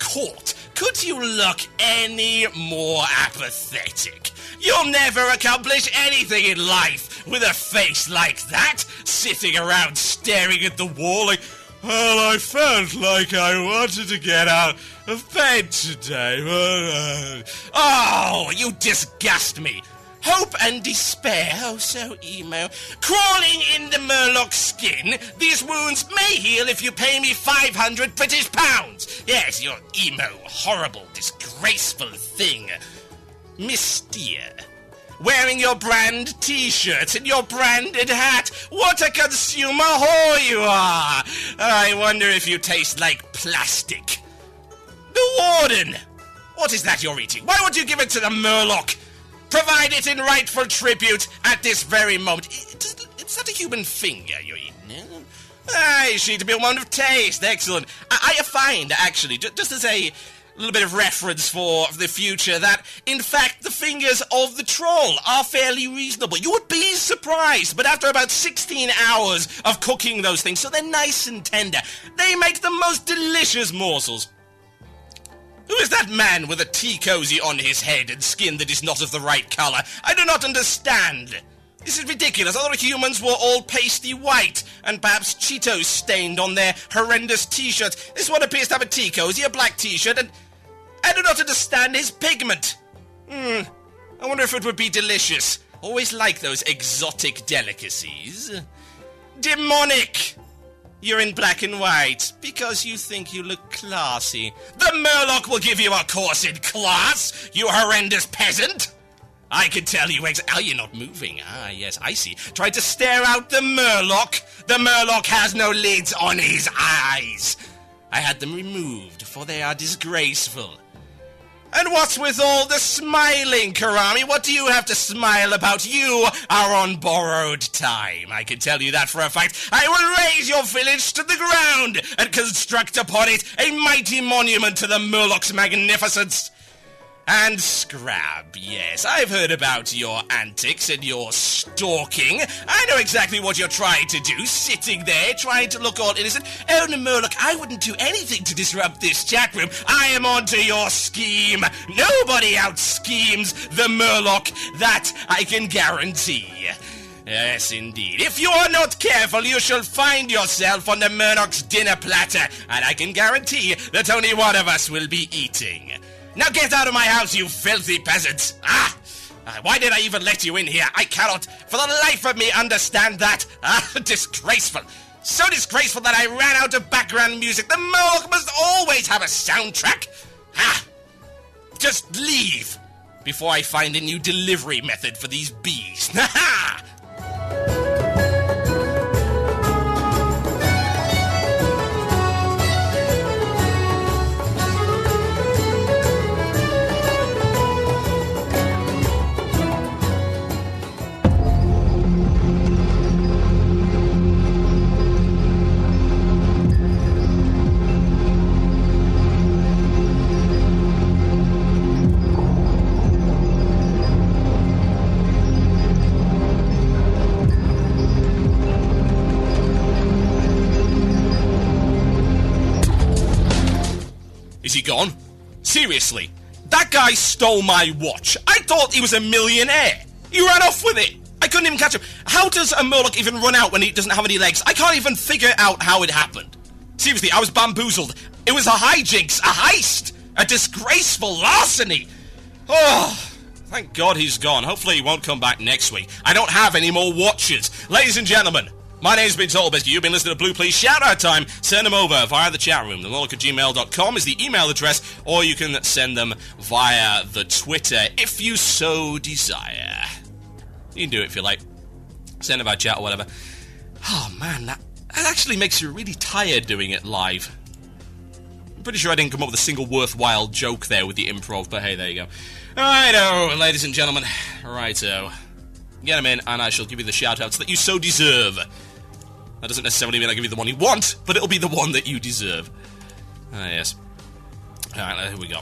Court, could you look any more apathetic? You'll never accomplish anything in life with a face like that, sitting around staring at the wall like, well, I felt like I wanted to get out of bed today. Oh, you disgust me. Hope and despair, oh so emo. Crawling in the Murloc skin, these wounds may heal if you pay me 500 British pounds. Yes, your emo, horrible, disgraceful thing. Mystere. Wearing your brand t-shirts and your branded hat. What a consumer whore you are. I wonder if you taste like plastic. The Warden. What is that you're eating? Why won't you give it to the Murloc? Provide it in rightful tribute at this very moment. It's not a human finger you're eating, no? You seem to be one of taste. Excellent. I find, actually, just as a little bit of reference for the future, that, in fact, the fingers of the troll are fairly reasonable. You would be surprised, but after about 16 hours of cooking those things, so they're nice and tender, they make the most delicious morsels. Who is that man with a tea cozy on his head and skin that is not of the right colour? I do not understand. This is ridiculous. I thought humans were all pasty white, and perhaps Cheetos stained on their horrendous t-shirts. This one appears to have a tea cozy, a black t-shirt, and I do not understand his pigment. I wonder if it would be delicious. Always like those exotic delicacies. Demonic. You're in black and white because you think you look classy. The Murloc will give you a course in class, you horrendous peasant! I can tell you oh, you're not moving. Ah, yes, I see. Tried to stare out the Murloc. The Murloc has no lids on his eyes. I had them removed, for they are disgraceful. And what's with all the smiling, Karami? What do you have to smile about? You are on borrowed time. I can tell you that for a fact. I will raise your village to the ground and construct upon it a mighty monument to the Murloc's magnificence. And Scrab, yes, I've heard about your antics and your stalking. I know exactly what you're trying to do, sitting there, trying to look all innocent. Oh, no, Murloc, I wouldn't do anything to disrupt this chat room. I am onto your scheme. Nobody out-schemes the Murloc, that I can guarantee. Yes, indeed. If you are not careful, you shall find yourself on the Murloc's dinner platter, and I can guarantee that only one of us will be eating. Now get out of my house, you filthy peasants! Why did I even let you in here? I cannot, for the life of me, understand that. Disgraceful. So disgraceful that I ran out of background music. The Murloc must always have a soundtrack. Just leave before I find a new delivery method for these bees. Ha! Is he gone? Seriously? That guy stole my watch. I thought he was a millionaire. He ran off with it. I couldn't even catch him. How does a Murloc even run out when he doesn't have any legs? I can't even figure out how it happened. Seriously, I was bamboozled. It was a hijinks, a heist, a disgraceful larceny. Oh, thank God he's gone. Hopefully he won't come back next week. I don't have any more watches. Ladies and gentlemen, my name's been TotalBiscuit. You've been listening to Blue Plz. Shout out time. Send them over via the chat room. TheMurloc@gmail.com is the email address, or you can send them via the Twitter if you so desire. You can do it if you like. Send them by chat or whatever. Oh man, that actually makes you really tired doing it live. I'm pretty sure I didn't come up with a single worthwhile joke there with the improv, but hey, there you go. Righto, ladies and gentlemen. Righto. Get them in, and I shall give you the shout-outs that you so deserve. That doesn't necessarily mean I'll give you the one you want, but it'll be the one that you deserve. Yes. Alright, here we go.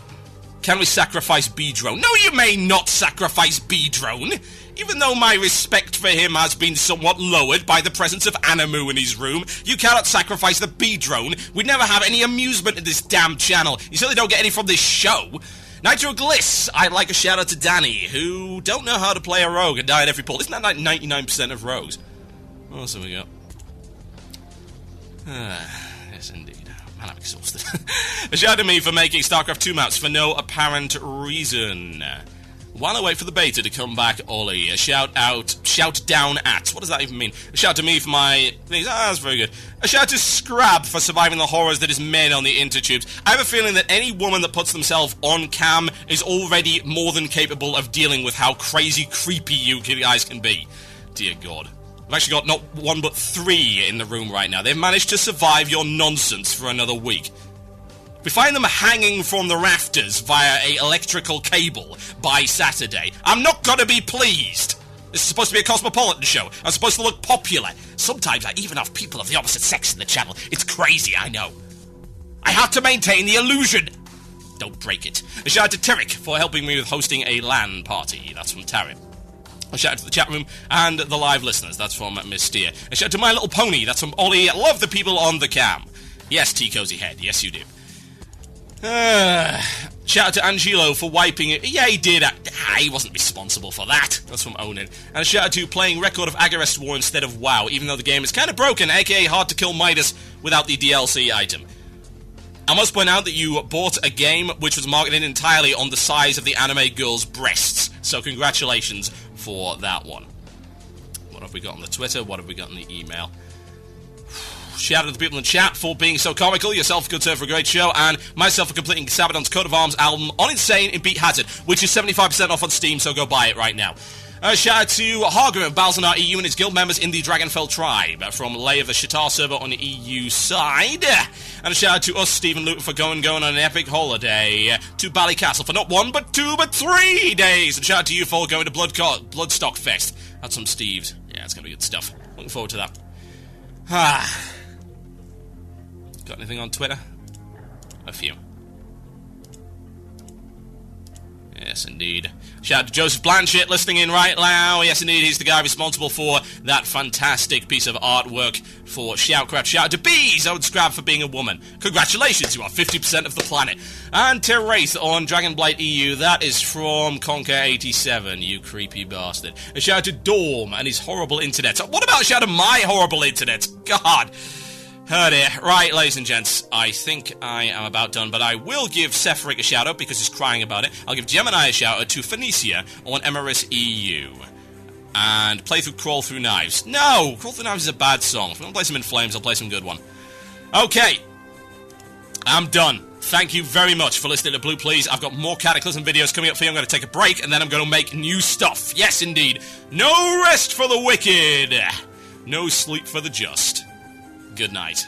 Can we sacrifice B-Drone? No, you may not sacrifice B-Drone! Even though my respect for him has been somewhat lowered by the presence of Animu in his room, you cannot sacrifice the B-Drone. We'd never have any amusement in this damn channel. You certainly don't get any from this show. Nitro Gliss, I'd like a shout out to Danny, who don't know how to play a rogue and die at every pull. Isn't that like 99% of rogues? What else have we got? Yes, indeed. Man, I'm exhausted. A shout out to me for making StarCraft 2 maps for no apparent reason. While I wait for the beta to come back, Ollie, a shout down at. What does that even mean? A shout to me for my things. That's very good. A shout to Scrab for surviving the horrors that is men on the intertubes. I have a feeling that any woman that puts themselves on cam is already more than capable of dealing with how crazy creepy you guys can be. Dear God. I've actually got not one but 3 in the room right now. They've managed to survive your nonsense for another week. If we find them hanging from the rafters via a electrical cable by Saturday, I'm not gonna be pleased. This is supposed to be a cosmopolitan show. I'm supposed to look popular. Sometimes I even have people of the opposite sex in the channel. It's crazy, I know. I have to maintain the illusion. Don't break it. A shout out to Tarek for helping me with hosting a LAN party. That's from Tarek. A shout out to the chat room and the live listeners. That's from Miss Steer. A shout out to My Little Pony. That's from Ollie. Love the people on the cam. Yes, T Cozy Head. Yes, you do. Shout out to Angelo for wiping it. Yeah, he did. He wasn't responsible for that. That's from Onin. And a shout out to playing Record of Agarest War instead of WoW, even though the game is kind of broken, aka hard to kill Midas without the DLC item. I must point out that you bought a game which was marketed entirely on the size of the anime girl's breasts, so congratulations for that one. What have we got on the Twitter? What have we got on the email? Shout out to the people in the chat for being so comical, yourself, good sir, for a great show, and myself for completing Sabadon's Coat of Arms album on Insane in Beat Hazard, which is 75% off on Steam, so go buy it right now. Shout out to Hargrim of Balzanar EU and his guild members in the Dragonfell tribe from Lay of the Shatar server on the EU side. And a shout out to us, Stephen Luton, for going on an epic holiday to Ballycastle for not 1, but 2, but 3 days. And shout out to you for going to Bloodstock Fest. That's some Steves. Yeah, it's going to be good stuff. Looking forward to that. Got anything on Twitter? A few. Yes, indeed. Shout out to Joseph Blanchett listening in right now. Yes, indeed, he's the guy responsible for that fantastic piece of artwork for Shoutcraft. Shout out to Bees, Owen Scrab, for being a woman. Congratulations, you are 50% of the planet. And to Wraith on Dragonblight EU, that is from Conker87, you creepy bastard. A shout out to Dorm and his horrible internet. What about a shout out to my horrible internet? God. Oh dear. Right, ladies and gents, I think I am about done, but I will give Sephiric a shout-out because he's crying about it. I'll give Gemini a shout-out to Phoenicia on Emeris EU. And play through Crawl Through Knives. No! Crawl Through Knives is a bad song. If I'm going to play some In Flames, I'll play some good one. Okay. I'm done. Thank you very much for listening to Blue Plz. I've got more Cataclysm videos coming up for you. I'm going to take a break, and then I'm going to make new stuff. Yes, indeed. No rest for the wicked. No sleep for the just. Good night.